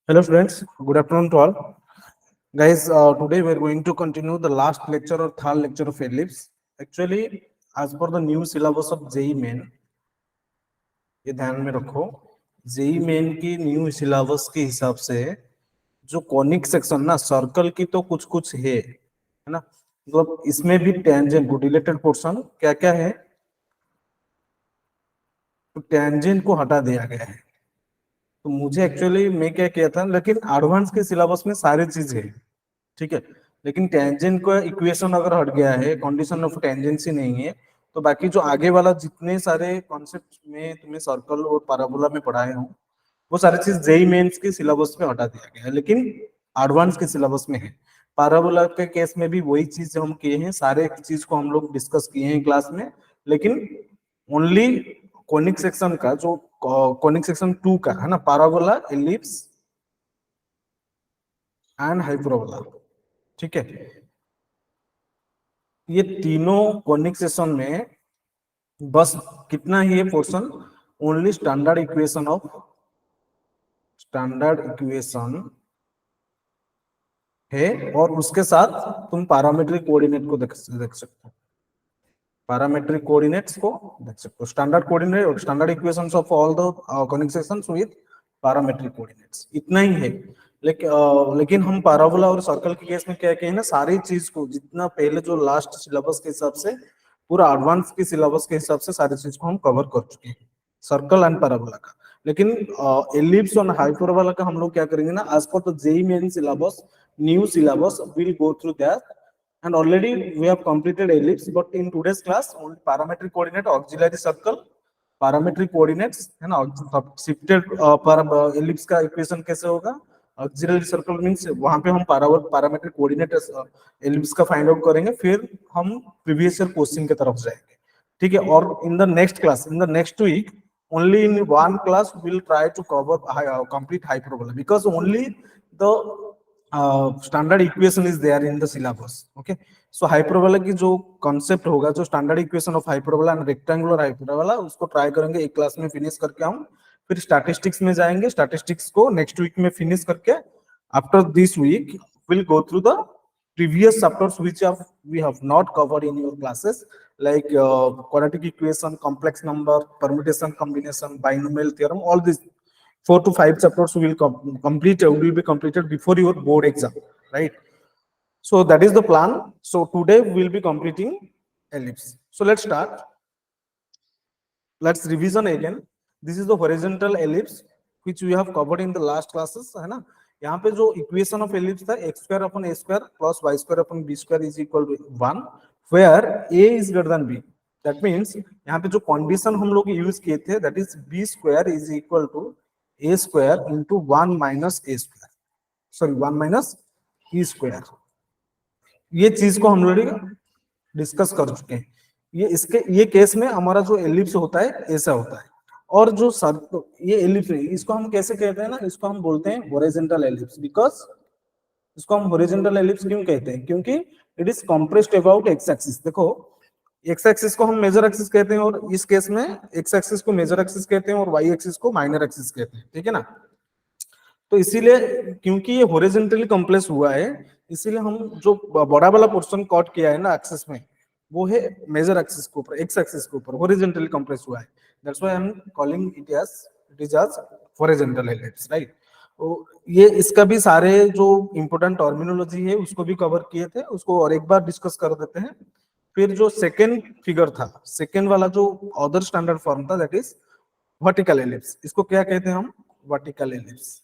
Hello friends, good afternoon to all. Guys, today we are going to continue the last lecture or third lecture of ellipse. Actually, as per the new syllabus of JEE Main, ये ध्यान में रखो, JEE Main की new syllabus के हिसाब से जो conic section ना सर्कल की तो कुछ कुछ है ना, मतलब इसमें भी टेंजेंट को रिलेटेड पोर्शन क्या क्या है, तो टेंजेंट को हटा दिया गया है। तो मुझे एक्चुअली मैं क्या किया था, लेकिन एडवांस के सिलेबस में सारी चीज है, ठीक है। लेकिन टेंजेंट का इक्वेशन अगर हट गया है, कंडीशन ऑफ टेंजेंसी नहीं है, तो बाकी जो आगे वाला जितने सारे कॉन्सेप्ट में तुम्हें सर्कल और पैराबोला में पढ़ाए हूँ, वो सारी चीज जेई मेंस के सिलेबस में हटा दिया गया है, लेकिन एडवांस के सिलेबस में है। पैराबोला के केस में भी वही चीज हम किए हैं, सारे चीज को हम लोग डिस्कस किए हैं क्लास में, लेकिन ओनली कोनिक सेक्शन का जो कोनिक सेक्शन 2 का है ना, पैराबोला, एलिप्स एंड हाइपरबोला, ठीक है। ये तीनों कोनिक सेक्शन में बस कितना ही है पोर्शन, ओनली स्टैंडर्ड इक्वेशन है, और उसके साथ तुम पैरामीट्रिक कोऑर्डिनेट को देख सकते हो, पैरामीट्रिक कोऑर्डिनेट्स को देख सकते हो, स्टैंडर्ड कोऑर्डिनेट और standard equations of all the conic sections with parametric coordinates, इतना ही है। लेकिन हम पैराबोला और सर्कल के केस में क्या कहें ना, सारी चीज को जितना पहले जो लास्ट सिलेबस के हिसाब से पूरा एडवांस के सिलेबस के हिसाब से सारी चीज को हम कवर कर चुके हैं, सर्कल एंड पैराबोला का। लेकिन एलिप्स और हाइपरबोला का हम लोग क्या करेंगे ना, एज पर the JEE Main syllabus, new syllabus, we'll go through that. And already we have completed ellipse, but in today's class only parametric coordinate, auxiliary circle, parametric coordinates है ना, shifted ellipse का इक्वेशन कैसे होगा, auxiliary circle means वहां पे हम parametric coordinate ellipse का find out करेंगे, फिर हम प्रीवियस ईयर क्वेश्चन की तरफ जाएंगे, ठीक है। और in the next class, in the next week, only in one class we'll try to cover complete hyperbola, because only the standard equation is there in the syllabus, okay. So hyperbola की जो concept होगा, जो standard equation of hyperbola and rectangular hyperbola, उसको try करेंगे एक class में finish करके हम, फिर स्टैटिस्टिक्स में जाएंगे, स्टैटिस्टिक्स को नेक्स्ट वीक में फिनिश करके after this week will go through the previous chapters which we have not covered in your classes, like quadratic equation, complex number, permutation, combination, binomial theorem, all these 4 to 5 chapters will be completed before your board exam, right? So that is the plan. So today we will be completing ellipse. So let's start. Let's revision again. This is the horizontal ellipse which we have covered in the last classes, है ना। यहाँ पे जो equation of ellipse था, x square अपन a square plus y square upon b square is equal to 1, where a is greater than b। That means यहाँ पे जो कंडीशन हम लोग यूज किए थे, that is b square is equal to a square into 1 minus a square, sorry 1 minus e square. ये चीज को हम लोग डिस्कस कर चुके हैं। ये केस में हमारा जो एलिप्स होता है ऐसा होता है, और जो ये एलिप्स है, इसको हम कैसे कहते हैं ना, इसको हम बोलते हैं हॉरिजॉन्टल एलिप्स। बिकॉज इसको हम हॉरिजॉन्टल एलिप्स क्यों कहते हैं, क्योंकि it is compressed about x axis. देखो, एक्स एक्सिस को हम मेजर एक्सिस कहते हैं, और इस केस में एक्स एक्सिस को मेजर एक्सिस कहते हैं और वाई एक्सिस को माइनर एक्सिस कहते हैं, ठीक है ना। तो इसीलिए क्योंकि ये हॉरिजॉन्टली कंप्रेस हुआ है, इसीलिए हम जो बड़ा वाला पोर्शन कट किया है ना एक्सिस में, वो है मेजर एक्सिस के ऊपर, एक्स एक्सिस के ऊपर हॉरिजॉन्टली कंप्रेस हुआ है। That's why I am calling it as horizontal ellipse, right. तो ये इसका भी सारे जो इंपॉर्टेंट टर्मिनोलॉजी है उसको भी कवर किए थे, उसको और एक बार डिस्कस कर देते हैं। फिर जो सेकेंड फिगर था, सेकेंड वाला जो अदर स्टैंडर्ड फॉर्म था, दैट इज वर्टिकल एलिप्स। इसको क्या कहते हैं हम, वर्टिकल एलिप्स,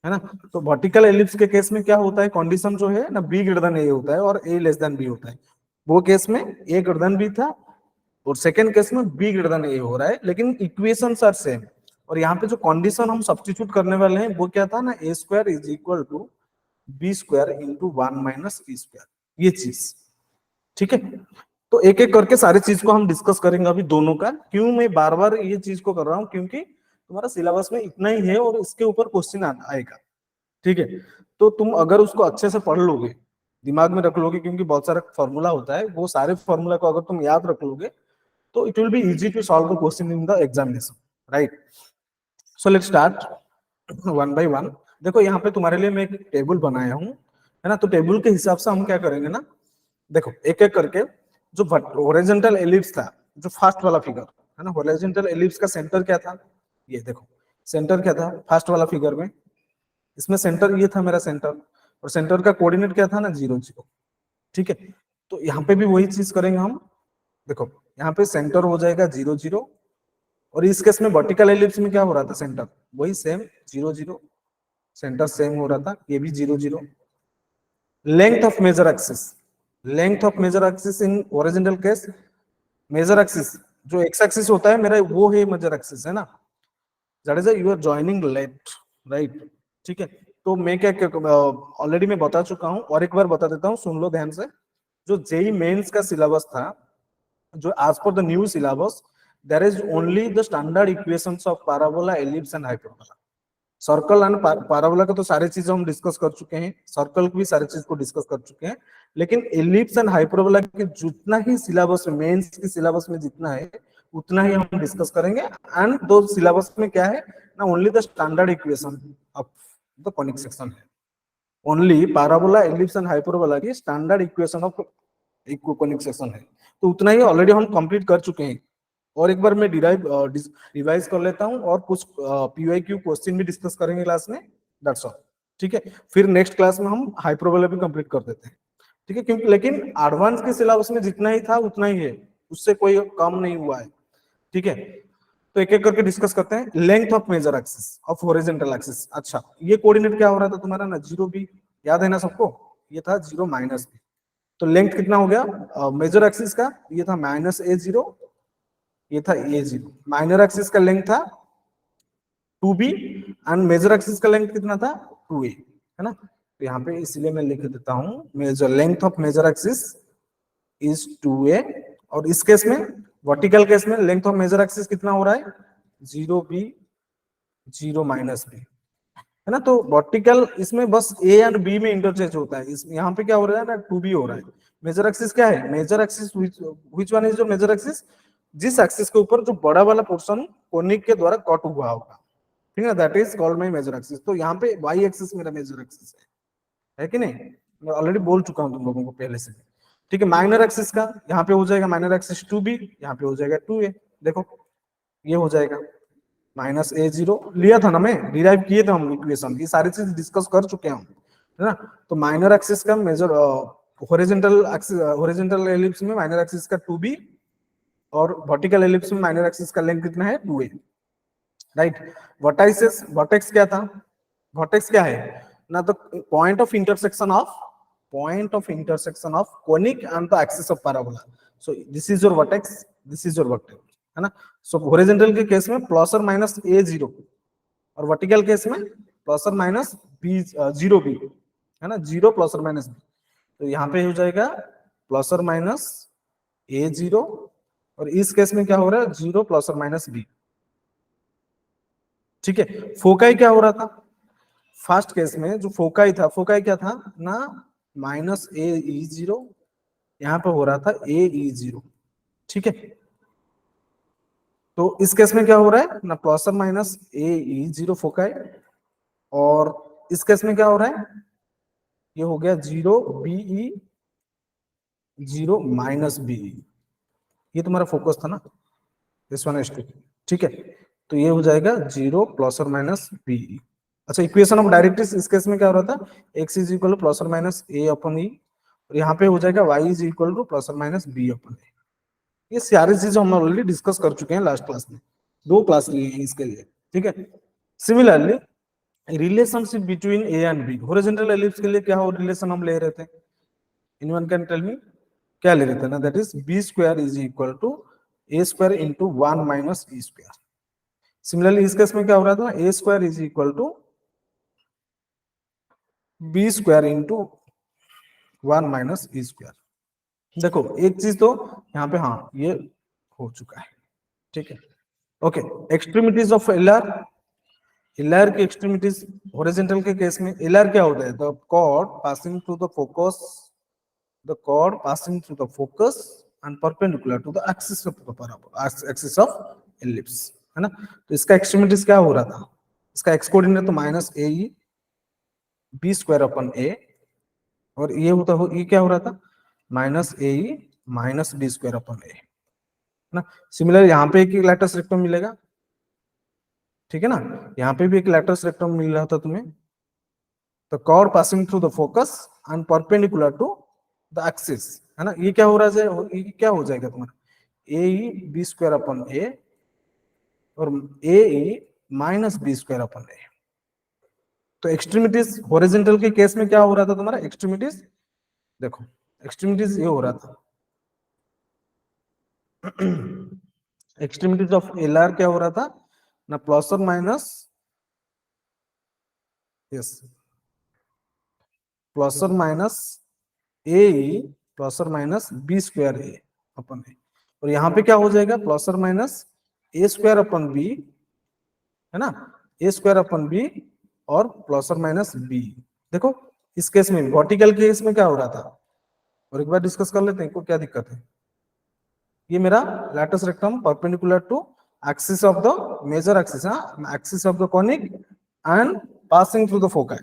है ना। तो वर्टिकल एलिप्स के केस में क्या होता है, कंडीशन जो है ना, बी ग्रेटर देन ए होता है और ए लेस देन बी होता है। वो केस में ए ग्रेटर देन बी था, और सेकंड केस में बी ग्रेटर देन ए हो रहा है, लेकिन इक्वेशंस आर सेम। और यहाँ पे जो कंडीशन हम सब्स्टिट्यूट करने वाले हैं वो क्या था ना, a square is equal to b square into 1 minus e square, ये चीज, ठीक है। तो एक एक करके सारी चीज को हम डिस्कस करेंगे अभी दोनों का। क्यों मैं बार बार ये चीज को कर रहा हूँ, क्योंकि तुम्हारा सिलेबस में इतना ही है और इसके ऊपर क्वेश्चन आएगा, ठीक है। तो तुम अगर उसको अच्छे से पढ़ लोगे, दिमाग में रख लोगे, क्योंकि बहुत सारा फॉर्मूला होता है, वो सारे फॉर्मूला को अगर तुम याद रख लोगे तो it will be easy to solve the question in the examination, right. So let's start one by one. देखो यहाँ पे तुम्हारे लिए मैं एक टेबल बनाया हूँ, है ना। तो टेबल के हिसाब से हम क्या करेंगे ना, देखो एक एक करके। जो हॉरिजॉन्टल एलिप्स था, जो फर्स्ट वाला फिगर है ना, हॉरिजॉन्टल एलिप्स का सेंटर क्या था, ये देखो सेंटर क्या था फर्स्ट वाला फिगर में। इसमें सेंटर ये था मेरा सेंटर, और सेंटर का कोऑर्डिनेट क्या था ना, 0 0। ठीक है, तो यहाँ पे भी वही चीज करेंगे हम। देखो यहाँ पे सेंटर हो जाएगा 0 0, और इस केस में वर्टिकल एलिप्स में क्या हो रहा था, सेंटर वही सेम 0 0, सेंटर सेम हो रहा था, ये भी 0 0। Length of major axis, length of major axis in original case, major axis जो एक्स एक्सिस होता है मेरा, वो है मेजर एक्सिस, है ना। That is you are joining left right. ठीक है, तो मैं क्या ऑलरेडी मैं बता चुका हूं, और एक बार बता देता हूं, सुन लो ध्यान से। जो जेई मेंस का सिलेबस था, जो as per the new syllabus, there is only the standard equations of parabola, ellipse and hyperbola. Circle and parabola का तो सारे चीजें हम डिस्कस कर चुके हैं, सर्कल की भी सारी चीज को डिस्कस कर चुके हैं, लेकिन एलिप्स एंड हाइपरबोला के जितना ही सिलेबस में, मेंस की सिलेबस में जितना है उतना ही हम डिस्कस करेंगे। एंड दो सिलेबस में क्या है ना, only the standard equation of the conic section है, only parabola, ellipse and hyperbola की standard equation of conic section है। तो उतना ही ऑलरेडी हम कंप्लीट कर चुके हैं, और एक बार मैं रिवाइज कर लेता हूं, और कुछ पीवाईक्यू क्वेश्चन भी डिस्कस करेंगे क्लास में, दैट्स ऑल। ठीक है, फिर नेक्स्ट क्लास में हम हाइपरबोला भी कंप्लीट कर देते हैं। ठीक है, क्योंकि लेकिन एडवांस के सिलेबस में जितना ही था उतना ही है, उससे कोई कम नहीं हुआ है। ठीक है, तो एक एक करके डिस्कस करते हैं। Length of major axis of horizontal axis. अच्छा, ये कोऑर्डिनेट क्या हो रहा था तुम्हारा ना, 0 b, याद है ना सबको, ये था 0 - b। तो लेंथ कितना हो गया मेजर एक्सिस का, ये था -a0, ये था a0। माइनर एक्सिस का लेंथ था 2b, एंड मेजर एक्सिस का लेंथ कितना था 2a, है ना। तो यहाँ पे इसलिए मैं लिख देता हूँ, major length of major axis is 2a। और इस केस में, वर्टिकल केस में, लेंथ ऑफ मेजर एक्सिस कितना हो रहा है 0b 0 - b, है ना। तो वर्टिकल इसमें बस a एंड b में इंटरचेंज होता है, इस यहाँ पे क्या हो रहा है ना 2b हो रहा है। मेजर एक्सिस क्या है, major axis which one is जो मेजर एक्सिस, जिस एक्सिस के ऊपर जो बड़ा वाला पोर्शन कोनिक के द्वारा कट हुआ होगा, ठीक है, that is called my major axis. तो यहाँ पे y एक्सिस मेरा मेजर एक्सिस है कि नहीं, मैं ऑलरेडी बोल चुका हूँ तुम लोगों को पहले से। ठीक है, माइनर एक्सिस का यहाँ पे हो जाएगा माइनर एक्सिस 2b, यहाँ पे हो जाएगा 2a। देखो ये हो जाएगा -a0, लिया था ना, मैं डिराइव किए थे हम इक्वेशन, ये सारी चीज डिस्कस कर चुके हैं हम, है ना। तो माइनर एक्सिस का major horizontal axis, horizontal ellipse में माइनर एक्सिस का 2b, और वर्टिकल एलिप्स में माइनर एक्सिस का लेंथ कितना है 2a, राइट। वर्टाइसेस, वर्टेक्स क्या था, वर्टेक्स क्या है ना, तो point of intersection of, point of intersection of conic and the axis of parabola. So this is your vertex, this is your vertex, है ना। सो हॉरिजॉन्टल के केस में प्लस और माइनस a0, और वर्टिकल केस में प्लस और minus b 0b, है ना, 0 प्लस और माइनस b। तो यहाँ पे हो जाएगा प्लस और माइनस a0, और इस केस में क्या हो रहा है 0 प्लस और माइनस b। ठीक है, फोकाई क्या हो रहा था, फर्स्ट केस में जो फोकाई था, फोकाई क्या था ना, -a/e0, यहाँ पे हो रहा था a/e0। ठीक है, तो इस केस में क्या हो रहा है ना, प्लस और माइनस a/e0 फोकाई, और इस केस में क्या हो रहा है, ये हो गया 0 be, ये तुम्हारा फोकस था ना, दिस वन इज 2। ठीक है, तो ये हो जाएगा 0 प्लस और माइनस बी। अच्छा, इक्वेशन ऑफ डायरेक्ट्रिक्स इस केस में क्या हो रहा था, x is equal two plus और माइनस a/e, और यहाँ पे हो जाएगा y is equal two plus और माइनस b/a। ये सारी चीजें हम ऑलरेडी डिस्कस कर चुके हैं लास्ट क्लास में, 2 क्लास लिए हैं इसके लिए। ठीक है, similarly relationship between a and b, horizontal ellipse के लिए क्या हो रिलेशन हम ले रहे थे, एनीवन कैन टेल मी, क्या ले रहे थे ना, that is b² is equal to a² into 1 minus e²। Similarly इस केस में क्या हो रहा था, a² इज इक्वल टू b² इंटू 1 माइनस e²। देखो एक चीज तो यहाँ पे, हाँ ये हो चुका है। ठीक है, okay. Extremities of LR, LR की एक्सट्रीमिटीज हॉरिजॉन्टल के केस में एलआर क्या होता है, the chord passing through the focus, the chord passing through the focus and perpendicular to the axis of the parabola, axis of ellipse, है ना। तो इसका एक्सट्रीमिटीज क्या हो रहा था, इसका एक्स कोऑर्डिनेट तो minus A E B square upon a, और ये होता हो ये क्या हो रहा था माइनस ए E minus B square upon ए, है ना। सिमिलर यहाँ पे एक लैटिस रेक्टम मिलेगा, ठीक है ना, यहाँ पे भी एक लैटिस रेक्टम मिल रहा था तुम्हें। The chord passing through the focus and perpendicular to the axis, है ना। ये क्या हो रहा है, ये क्या हो जाएगा तुम्हारा ए E B square upon a और ए E minus B square upon ए। तो एक्सट्रीमिटीज हॉरिजॉन्टल के केस में क्या हो रहा था तुम्हारा एक्सट्रीमिटीज, देखो एक्सट्रीमिटीज ये हो रहा था एक्सट्रीमिटीज ऑफ एल आर क्या हो रहा था ना, प्लस और माइनस, यस, प्लस और माइनस ए प्लस और minus B square A upon a, और यहाँ पे क्या हो जाएगा प्लस और minus a square upon B, है ना, ए स्क्वायर अपन बी और प्लस और माइनस बी। देखो इस केस में वर्टिकल केस में क्या हो रहा था, और एक बार डिस्कस कर लेते हैं को क्या दिक्कत है। ये मेरा latus rectum perpendicular to axis of the major axis, axis of the conic and passing through the foci.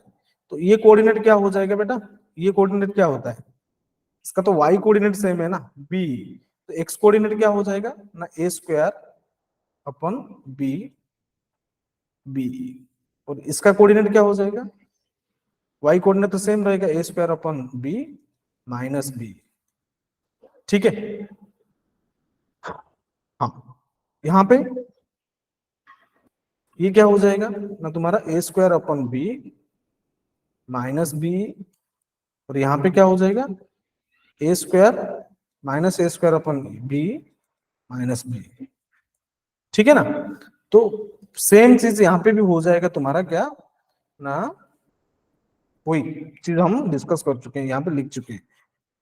तो ये कोऑर्डिनेट क्या हो जाएगा बेटा, ये कोऑर्डिनेट क्या होता है, इसका तो y कोऑर्डिनेट सेम है ना b, तो x कोऑर्डिनेट क्या हो जाएगा ना a square upon b b, और इसका कोऑर्डिनेट क्या हो जाएगा y कोऑर्डिनेट तो सेम रहेगा a square upon b minus b, ठीक है। हाँ यहाँ पे ये क्या हो जाएगा ना तुम्हारा a square upon b minus b, और यहाँ पे क्या हो जाएगा a square minus a square upon b minus b, ठीक है ना। तो सेम चीज यहाँ पे भी हो जाएगा तुम्हारा क्या ना, वही चीज हम डिस्कस कर चुके हैं यहाँ पे लिख चुके हैं।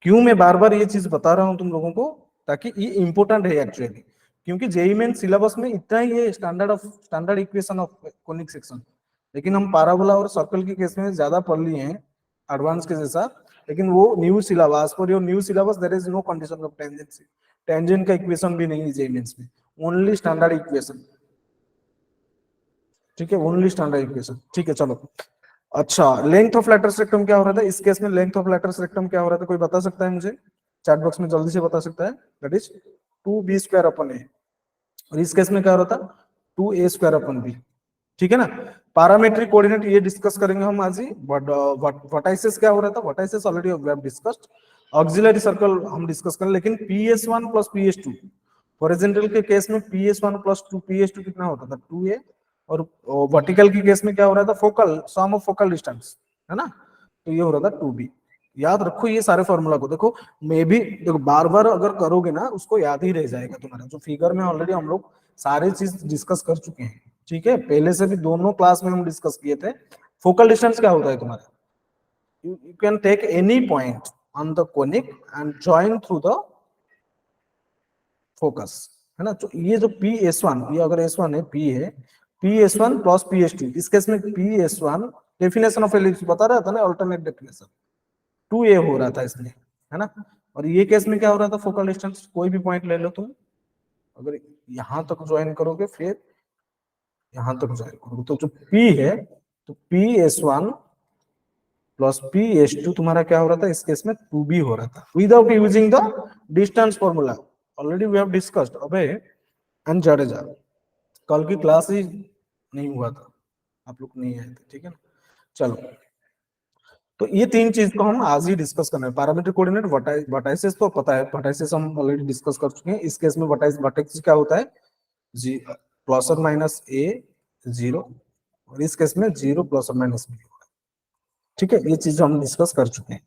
क्यों मैं बार बार ये चीज बता रहा हूँ तुम लोगों को, ताकि ये इंपॉर्टेंट है एक्चुअली, क्योंकि जेई मेन सिलेबस में इतना ही है standard equation of conic section, लेकिन हम पैराबोला और सर्कल के केस में ज्यादा पढ़ लिए हैं एडवांस के जैसा, लेकिन वो new syllabus, for your new syllabus there is no condition of tangency, tangent का इक्वेशन भी नहीं है जेई मेंस में, ओनली स्टैंडर्ड इक्वेशन, ठीक है, ओनली स्टैंडर्ड इक्वेशन, ठीक है। चलो अच्छा, लेंथ ऑफ लैटरस रेक्टम क्या हो रहा था इस केस में, लेंथ ऑफ लैटरस रेक्टम क्या हो रहा था कोई बता सकता है मुझे, चैट बॉक्स में जल्दी से बता सकता है, that is 2b square upon a, और इस केस में क्या हो रहा था 2a स्क्वायर अपन बी, ठीक है ना। पैरामेट्रिक कोऑर्डिनेट ये डिस्कस करेंगे हम आज ही, बट वर्टाइसेस क्या हो रहा था, vertices already we have discussed, auxiliary circle हम डिस्कस करें, लेकिन PS1 प्लस PS2, हॉरिजॉन्टल के केस में PS1 प्लस 2 PS2 कितना होता था 2a, और वर्टिकल के केस में क्या हो रहा था focal sum of focal distance, है ना, तो ये हो रहा था 2b। याद रखो ये सारे फॉर्मूला को, देखो मैं भी देखो बार बार अगर करोगे ना उसको याद ही रह जाएगा तुम्हारा, जो फिगर में ऑलरेडी हम लोग सारे चीज डिस्कस कर चुके हैं, ठीक है, पहले से भी दोनों क्लास में हम डिस्कस किए थे। फोकल डिस्टेंस क्या होता है तुम्हारा, you can take any point on the conic and join through the focus, है ना। तो ये जो PS1, ये अगर S1 है P है, PS1 प्लस PS2, इस केस में PS1 डेफिनेशन ऑफ एलिप्स बता रहा था ना, अल्टरनेट डेफिनेशन 2a हो रहा था इसमें, है ना, और ये केस में क्या हो रहा था फोकल डिस्टेंस, कोई भी पॉइंट ले लो तुम, अगर यहां तक ज्वाइन करोगे फिर यहां तक ज्वाइन करोगे, तो जो P है तो PS1 प्लस PS2 तुम्हारा क्या हो रहा था इस केस में 2b हो रहा था, without using the distance formula, already we have discussed. अबे एंड जडेजा कल की क्लास ही नहीं हुआ था, आप लोग नहीं आए थे, ठीक है ना। चलो तो ये तीन चीज को हम आज ही डिस्कस करना है, पैरामीट्रिक कोऑर्डिनेट, वर्टाइसेस तो पता है, वर्टाइसेस हम ऑलरेडी डिस्कस कर चुके हैं, इस केस में वर्टेक्स क्या होता है जी प्लस और माइनस a 0, और इस केस में 0 प्लस और माइनस b, ठीक है, ये चीज हम डिस्कस कर चुके हैं,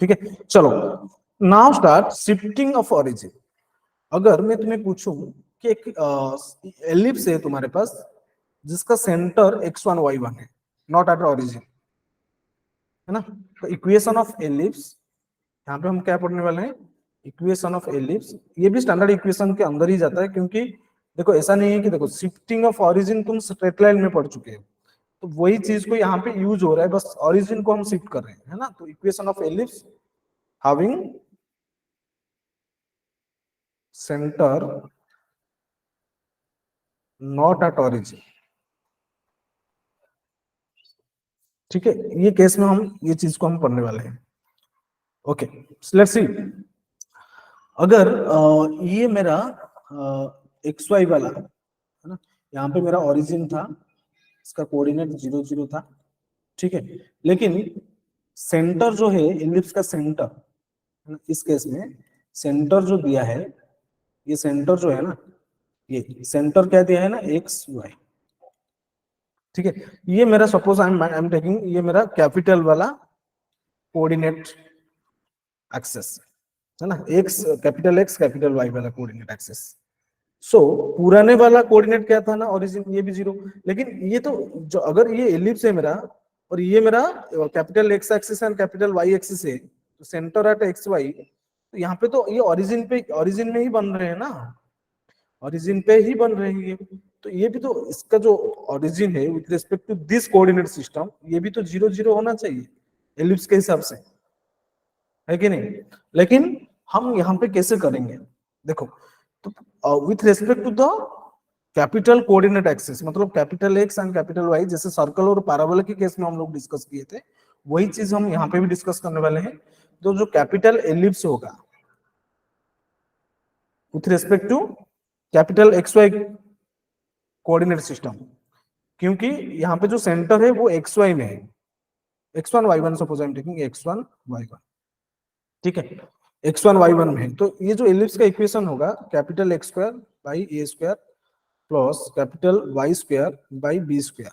ठीक है। चलो now start shifting of origin. अगर मैं तुम्हें पूछूं कि एक एलिप्स है तुम्हारे पास जिसका सेंटर x1 y1 है, नॉट एट ओरिजिन, है ना, तो इक्वेशन ऑफ एलिप्स, यहाँ पे हम क्या पढ़ने वाले हैं इक्वेशन ऑफ एलिप्स, ये भी स्टैंडर्ड इक्वेशन के अंदर ही जाता है, क्योंकि देखो ऐसा नहीं है कि देखो शिफ्टिंग ऑफ ओरिजिन तुम स्ट्रेट लाइन में पढ़ चुके हो, तो वही चीज को यहाँ पे यूज हो रहा है, बस ओरिजिन को हम शिफ्ट कर रहे हैं, है ना। तो equation of ellipse having centre not at origin. ठीक है, ये केस में हम ये चीज को हम पढ़ने वाले हैं। Okay, let's see. अगर ये मेरा एक्स वाई वाला है ना, यहाँ पे मेरा ओरिजिन था, इसका कोऑर्डिनेट 0 0 था, ठीक है, लेकिन सेंटर जो है इलिप्स का सेंटर है ना, इस केस में सेंटर जो दिया है, ये सेंटर जो है ना, ये सेंटर क्या दिया है ना, एक्स वाई, ठीक है। ये मेरा सपोज आई एम टेकिंग, ये मेरा कैपिटल वाला कोऑर्डिनेट एक्सेस है ना, X capital X capital Y वाला कोऑर्डिनेट एक्सेस। सो पुराने वाला कोऑर्डिनेट क्या था ना, ओरिजिन, ये भी 0, लेकिन ये तो जो अगर ये एलिप्स है मेरा और ये मेरा capital X axis and capital Y axis है, तो सेंटर एट एक्स वाई, तो यहाँ पे तो ये ओरिजिन में ही बन रहे हैं ना, ओरिजिन पे ही बन रहे हैं ये, तो ये भी तो इसका जो ओरिजिन है with respect to this coordinate system, ये भी तो 0 0 होना चाहिए एलिप्स के हिसाब से, है कि नहीं। लेकिन हम यहाँ पे कैसे करेंगे, देखो, तो with respect to the capital coordinate axis, मतलब capital X and capital Y, जैसे सर्कल और पैराबोला के केस में हम लोग डिस्कस किए थे, वही चीज हम यहाँ पे भी डिस्कस करने वाले हैं। तो जो कैपिटल एलिप्स होगा with respect to capital X Y coordinate system, क्योंकि यहाँ पे जो सेंटर है वो एक्स वाई में है, x1 y1, suppose I am taking x1 y1, ठीक है, x1 y1 में, तो ये जो एलिप्स का इक्वेशन होगा capital X square by a square plus capital Y square by b square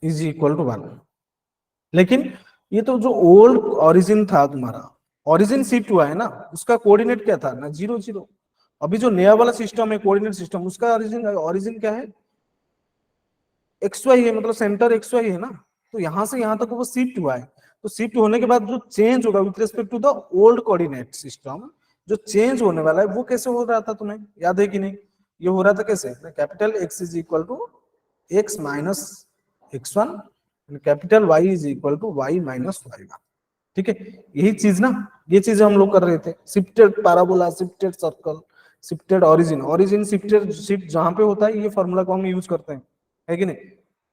is equal to 1। लेकिन ये तो जो ओल्ड ओरिजिन था तुम्हारा, ओरिजिन शिफ्ट हुआ है ना, उसका कोऑर्डिनेट क्या था ना, 0 0। अभी जो नया वाला सिस्टम है कोऑर्डिनेट सिस्टम, उसका ओरिजिन क्या है, एक्स वाई है, मतलब सेंटर एक्स वाई है ना, तो यहां से यहां तक वो शिफ्ट हुआ है। तो शिफ्ट होने के बाद जो चेंज होगा with respect to the old coordinate system, जो चेंज होने वाला है वो कैसे हो रहा था, तुम्हें याद है कि नहीं, ये हो रहा था कैसे, capital X is equal to x minus x1, capital Y is equal to Y minus वाई1, ठीक है, यही चीज ना, ये चीज हम लोग कर रहे थे, shifted parabola, shifted circle, shifted origin, origin shifted, shift जहां पे होता है ये फॉर्मूला को हम यूज करते हैं, है कि नहीं।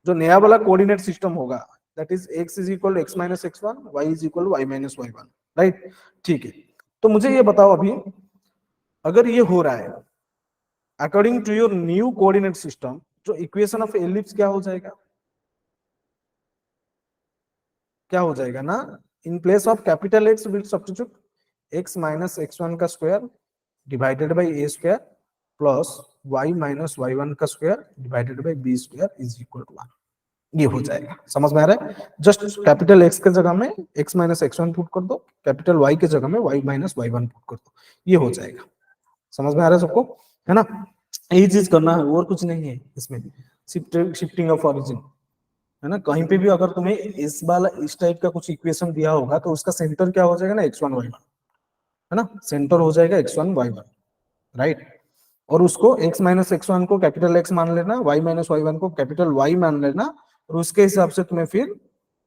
जो नया वाला कोऑर्डिनेट सिस्टम होगा, that is x is equal to x minus x1, y is equal to Y minus y1, right, ठीक है। तो मुझे ये बताओ अभी, अगर ये हो रहा है according to your new coordinate system, जो इक्वेशन ऑफ एलिप्स क्या हो जाएगा, क्या हो जाएगा ना, in place of capital X will substitute x minus x1 का square divided by a square plus y minus वाई1 का square divided by b square is equal to 1। ये हो जाएगा, समझ में आ रहा है, जस्ट कैपिटल एक्स के जगह में एक्स माइनस x1 पुट कर दो, कैपिटल वाई के जगह में वाई माइनस वाई1 पुट कर दो, ये हो जाएगा। समझ में आ रहा है सबको, है ना, यही चीज करना है और कुछ नहीं है इसमें, शिफ्टिंग ऑफ ओरिजिन, है ना। कहीं पे भी अगर तुम्हें इस वाला इस टाइप का कुछ इक्वेशन दिया होगा, तो उसका सेंटर क्या हो जाएगा ना, x1 y1, है ना, सेंटर हो जाएगा x1 y1, राइट। और उसको x माइनस x1 को कैपिटल x मान लेना, y माइनस y1 को कैपिटल y मान लेना, और उसके हिसाब से तुम्हें फिर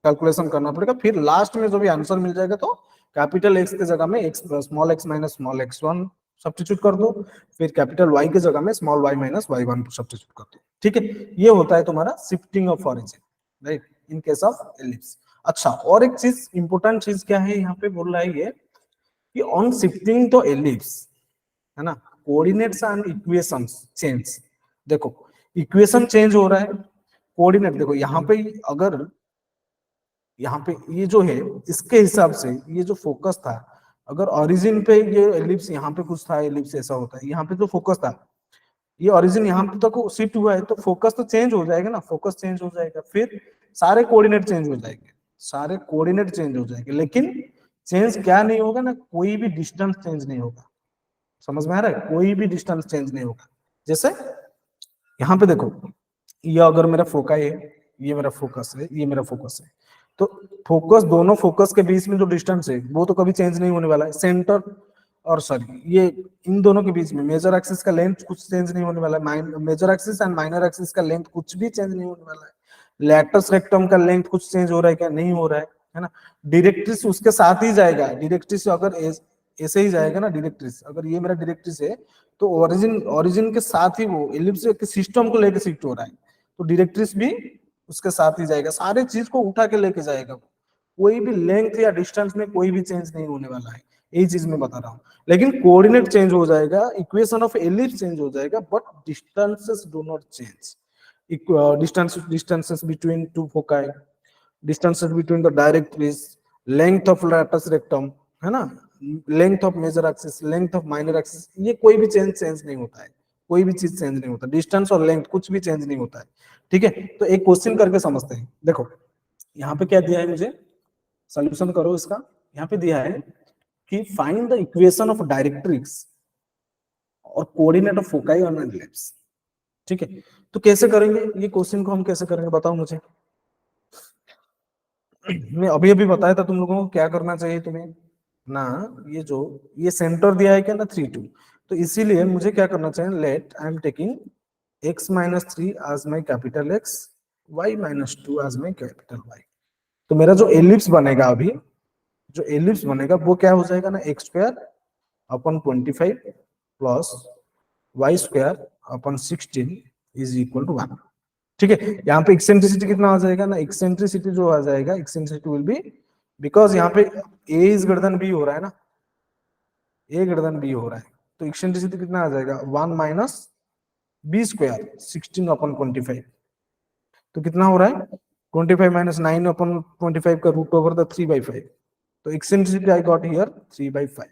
कैलकुलेशन करना पड़ेगा, फिर लास्ट में जो भी आंसर मिल जाएगा, तो कैपिटल x के जगह में x small x minus small x1 substitute कर दो, फिर कैपिटल y के जगह में small y minus y1 substitute कर दो, ठीक है। ये होता है तुम्हारा shifting of origin, right, in case of ellipse. अच्छा, और एक चीज इंपॉर्टेंट चीज क्या है यहाँ पे बोल रहा है ये, कि ऑन शिफ्टिंग तो एलिप्स, है ना, कोऑर्डिनेट्स एंड इक्वेशंस चेंज। देखो, इक्वेशन चेंज हो रहा है, कोऑर्डिनेट देखो यहाँ पे, अगर यहाँ पे ये जो है इसके हिसाब से ये जो फोकस था, अगर ओरिजिन पे ये एलिप्स यहाँ पे कुछ था, एलिप्स ऐसा होता है, यहाँ पे जो फोकस था, ये ओरिजिन यहाँ पे तक शिफ्ट हुआ है, तो फोकस तो चेंज हो जाएगा ना, फोकस चेंज हो जाएगा, फिर सारे कोऑर्डिनेट चेंज हो जाएंगे, सारे कोऑर्डिनेट चेंज हो जाएंगे, लेकिन चेंज क्या नहीं होगा ना, कोई भी डिस्टेंस चेंज नहीं होगा। समझ में आ रहा है, कोई भी डिस्टेंस चेंज नहीं होगा। जैसे यहाँ पे देखो, ये अगर मेरा फोकाई है, ये मेरा फोकस है, ये मेरा फोकस है, तो फोकस, दोनों फोकस के बीच में जो डिस्टेंस है वो तो कभी चेंज नहीं होने वाला है, सेंटर और सॉरी ये इन दोनों के बीच में मेजर एक्सिस का लेंथ कुछ चेंज नहीं होने वाला है, major axis and minor axis का लेंथ कुछ भी चेंज नहीं होने वाला है, लैटस रेक्टम का लेंथ कुछ चेंज हो रहा है क्या, नहीं हो रहा है ना, डायरेक्ट्रिक्स उसके साथ ही जाएगा, डायरेक्ट्रिक्स अगर ऐसे ही जाएगा ना डायरेक्ट्रिक्स। अगर ये मेरा डायरेक्ट्रिक्स है तो ओरिजिन ओरिजिन के साथ ही वो एलिप्स के सिस्टम को लेके शिफ्ट हो रहा है, तो डायरेक्ट्रिक्स भी उसके साथ ही जाएगा, सारे चीज को उठा के लेके जाएगा। कोई भी लेंथ या डिस्टेंस में कोई भी चेंज नहीं होने वाला है, यही चीज मैं बता रहा हूँ। लेकिन कोऑर्डिनेट चेंज हो जाएगा, इक्वेशन ऑफ एलिप्स चेंज हो जाएगा, but distances do not change. Distances between two foci, distances between the directrix, length of latus rectum, है ना, length of major axis, length of minor axis, ये कोई भी change नहीं होता है, कोई भी चीज चेंज नहीं होता, डिस्टेंस और लेंथ कुछ भी चेंज नहीं होता है। ठीक है, तो एक क्वेश्चन करके समझते हैं। देखो यहाँ पे क्या दिया है, मुझे सॉल्यूशन करो इसका। यहाँ पे दिया है कि find the equation of directrix और coordinate of foci on ellipse. ठीक है, तो कैसे करेंगे ये क्वेश्चन को, हम कैसे करेंगे बताओ मुझे। मैं अभी अभी बताया था तुम लोगों को क्या करना चाहिए तुम्हें ना, ये जो ये सेंटर दिया है क्या ना 3 2, तो इसीलिए मुझे क्या करना चाहिए, let I am taking x-3 as my capital X, y-2 as my capital Y। तो मेरा जो एलिप्स बनेगा अभी, जो एलिप्स बनेगा वो क्या हो जाएगा ना, x² / 25 plus y² / 16 is equal to 1। ठीक है, यहाँ पे एक्सेंट्रिसिटी कितना आ जाएगा ना, एक्सेंट्रिसिटी जो आ जाएगा, एक्सेंट्रिसिटी विल बी, बिकॉज यहाँ पे a is greater than b हो रहा है ना, a ग्रेटर देन b हो रहा है, तो एक्सेंट्रिसिटी कितना आ जाएगा, 1 माइनस b² 16/25। तो कितना हो रहा है, 25 माइनस 9/25 का रूट ओवर द 3/5। तो eccentricity I got here 3/5,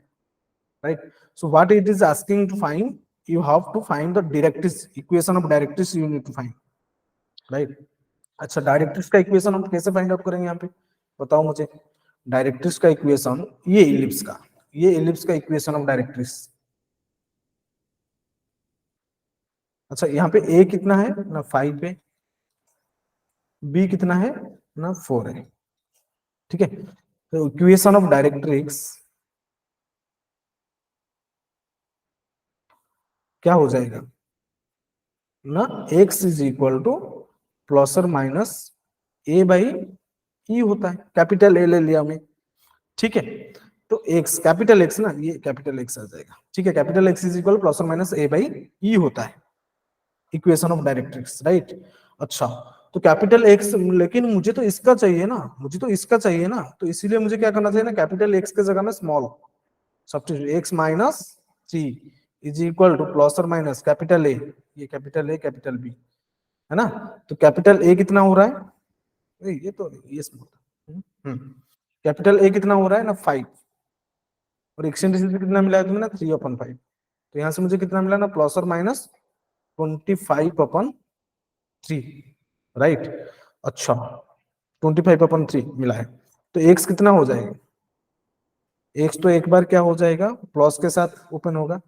right. So what it is asking to find, you have to find the directrix, equation of directrix you need to find, right। अच्छा, directrix का equation हम कैसे find out करेंगे यहाँ पे बताओ मुझे। डायरेक्ट्रिक्स का इक्वेशन, ये इलिप्स का, ये इलिप्स का इक्वेशन ऑफ डायरेक्ट्रिक्स। अच्छा, यहाँ पे a कितना है ना 5 है, b कितना है ना 4 है। ठीक है, तो इक्वेशन ऑफ डायरेक्ट्रिक्स क्या हो जाएगा ना, x is equal two plus और माइनस a बाई ई होता है, कैपिटल ए ले लिया हमने। ठीक है, तो x कैपिटल x ना, ये कैपिटल x आ जाएगा। ठीक है, capital x is equal plus और माइनस a बाई ई होता है इक्वेशन ऑफ डायरेक्ट्रिक्स, राइट। अच्छा, तो कैपिटल x, लेकिन मुझे तो इसका चाहिए ना, मुझे तो इसका चाहिए ना, तो इसीलिए मुझे क्या करना चाहिए ना, कैपिटल x के जगह में small substitute, x minus 3 is equal two plus और माइनस कैपिटल ए, ये कैपिटल ए कैपिटल बी है ना। तो कैपिटल ए कितना हो रहा है, ये तो ये स्मॉल, कैपिटल ए कितना हो रहा है ना 5, और एक्सेंट्रिसिटी कितना मिला है तुम्हें ना 3/5। तो यहाँ से मुझे कितना मिला ना, प्लस और माइनस 25/3, राइट। अच्छा, 25/3 मिला है, तो एक्स कितना हो जाएगा, एक्स तो एक बार क्या हो जाएगा, प्लस के साथ ओपन होगा,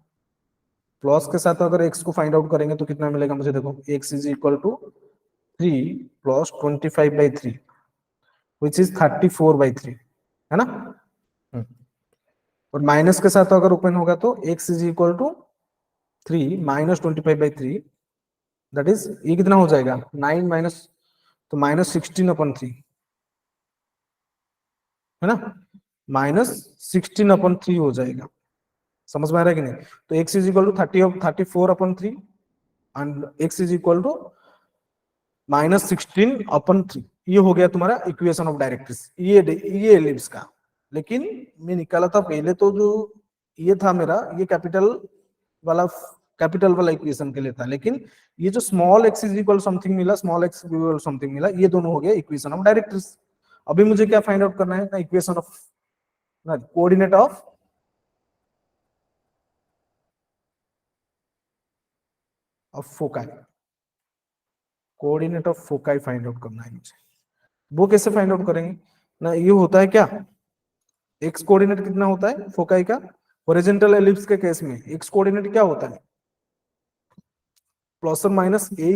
प्लस के साथ अगर एक्स को फाइंड आउट करेंगे तो कितना मिलेगा मुझे, देखो X is equal to 3 plus 25/3 which is 34/3, है ना। और माइनस के साथ अगर ओपन होगा तो X is equal to 3 minus 25/3, that is ये कितना हो जाएगा 9 माइनस, तो -16/3 है ना, -16/3 हो जाएगा। समझ में आ रहा है कि नहीं। तो x is equal to 34/3 and x is equal to -16/3, ये हो गया तुम्हारा इक्वेशन ऑफ डायरेक्ट्रिक्स, ये एलिप्स का। लेकिन मैं निकाला था पहले तो जो ये था मेरा, ये कैपिटल वाला इक्वेशन के लिए था, लेकिन ये जो small x is equal something मिला, स्मॉल x इक्वल समथिंग मिला, ये दोनों हो गया इक्वेशन ऑफ डायरेक्ट्रिक्स। अभी मुझे क्या फाइंड आउट करना है ना, इक्वेशन ऑफ ना coordinate of foci, coordinate of foci find out करना है मुझे। वो कैसे फाइंड आउट करेंगे ना, ये होता है क्या, एक्स कोऑर्डिनेट कितना होता है फोकाई का, हॉरिजॉन्टल एलिप्स के केस में एक्स कोऑर्डिनेट क्या होता है, प्लस और minus a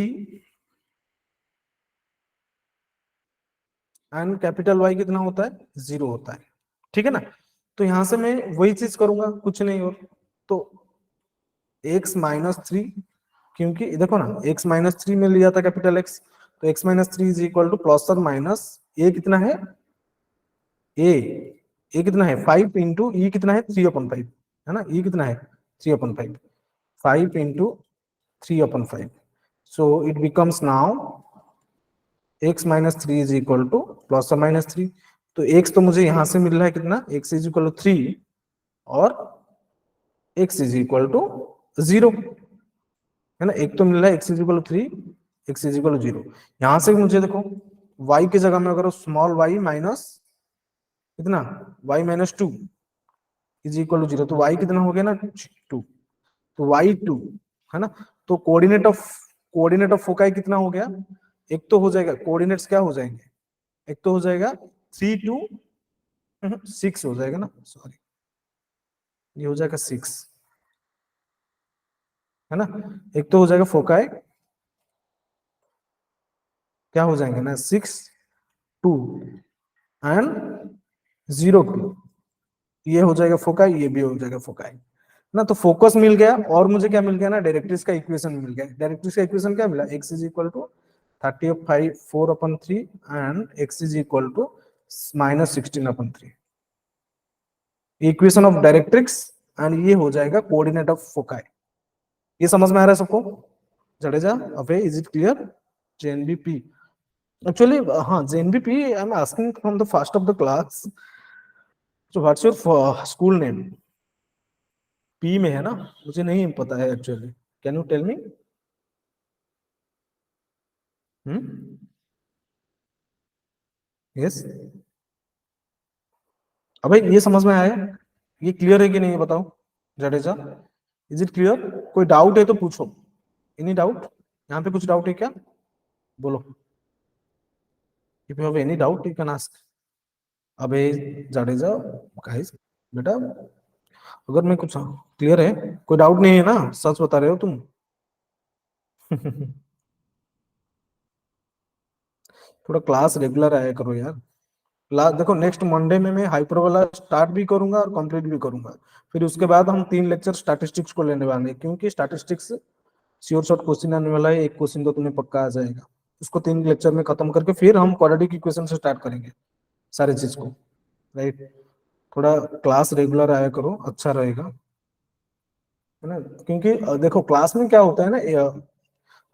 and capital Y कितना होता है 0 होता है। ठीक है ना, तो यहां से मैं वही चीज करूंगा, कुछ नहीं और, तो x-3, क्योंकि देखो ना x-3 में लिया था कैपिटल x, तो x-3 is equal two plus और माइनस ए कितना है, ए ए कितना है 5 इंटू ई कितना है 3/5, है ना, ई कितना है 3/5, 5 into 3/5, so it becomes now x minus 3 is equal to plus और माइनस 3, तो x तो मुझे यहां से मिल रहा है कितना, x इज इक्वल टू 3 और x इज इक्वल टू 0, है ना, एक तो मिल रहा है x is equal to 3, x is equal to 0, यहां से मुझे देखो y की जगह में अगर स्मॉल y माइनस कितना y minus 2 is equal to 0, तो y कितना हो गया ना 2, तो y2, है ना, तो कोऑर्डिनेट ऑफ फोकाई कितना हो गया, एक तो हो जाएगा कोऑर्डिनेट्स क्या हो जाएंगे, एक तो हो जाएगा 3 2 6 हो जाएगा ना, सॉरी ये हो जाएगा 6, है ना, एक तो हो जाएगा फोकाई क्या हो जाएंगे ना 6 2 एंड 0 2, ये हो जाएगा फोकाई, ये भी हो जाएगा फोकाई ना, तो फोकस मिल गया और मुझे क्या मिल गया ना, डायरेक्ट्रिक्स का इक्वेशन मिल गया, डायरेक्ट्रिक्स का इक्वेशन क्या मिला, x is equal to 35 4/3 and x is equal to -16/3, equation of directrix, and ये हो जाएगा कोऑर्डिनेट ऑफ फोकाई। ये समझ में आ रहा है सबको, Jadeja away, is it clear, JNBP actually, हाँ JNBP I am asking from the first of the class, so what's your school name, पी में है ना, मुझे नहीं पता है actually, can you tell me, yes, अबे ये समझ में आया, ये क्लियर है कि नहीं, ये बताओ जडेजा, इज इट क्लियर, कोई डाउट है तो पूछो, एनी डाउट, यहाँ पे कुछ डाउट है क्या, बोलो, if you have any doubt you can ask, अबे जडेजा गाइस, बेटा अगर मैं कुछ, क्लियर है, कोई डाउट नहीं है ना, सच बता रहे हो तुम थोड़ा क्लास रेगुलर आया करो यार, क्लास देखो नेक्स्ट मंडे में मैं हाइपरबोला स्टार्ट भी करूंगा और कंप्लीट भी करूंगा, फिर उसके बाद हम 3 लेक्चर स्टैटिस्टिक्स को लेने वाले हैं, क्योंकि स्टैटिस्टिक्स श्योर शॉर्ट क्वेश्चन आने वाला है, एक क्वेश्चन तो तुम्हें पक्का आ जाएगा, उसको 3 लेक्चर में खत्म करके फिर हम क्वाड्रेटिक इक्वेशन से स्टार्ट करेंगे सारे चीज को, राइट, थोड़ा क्लास रेगुलर आया करो, अच्छा रहेगा, है ना, क्योंकि देखो क्लास में क्या होता है ना,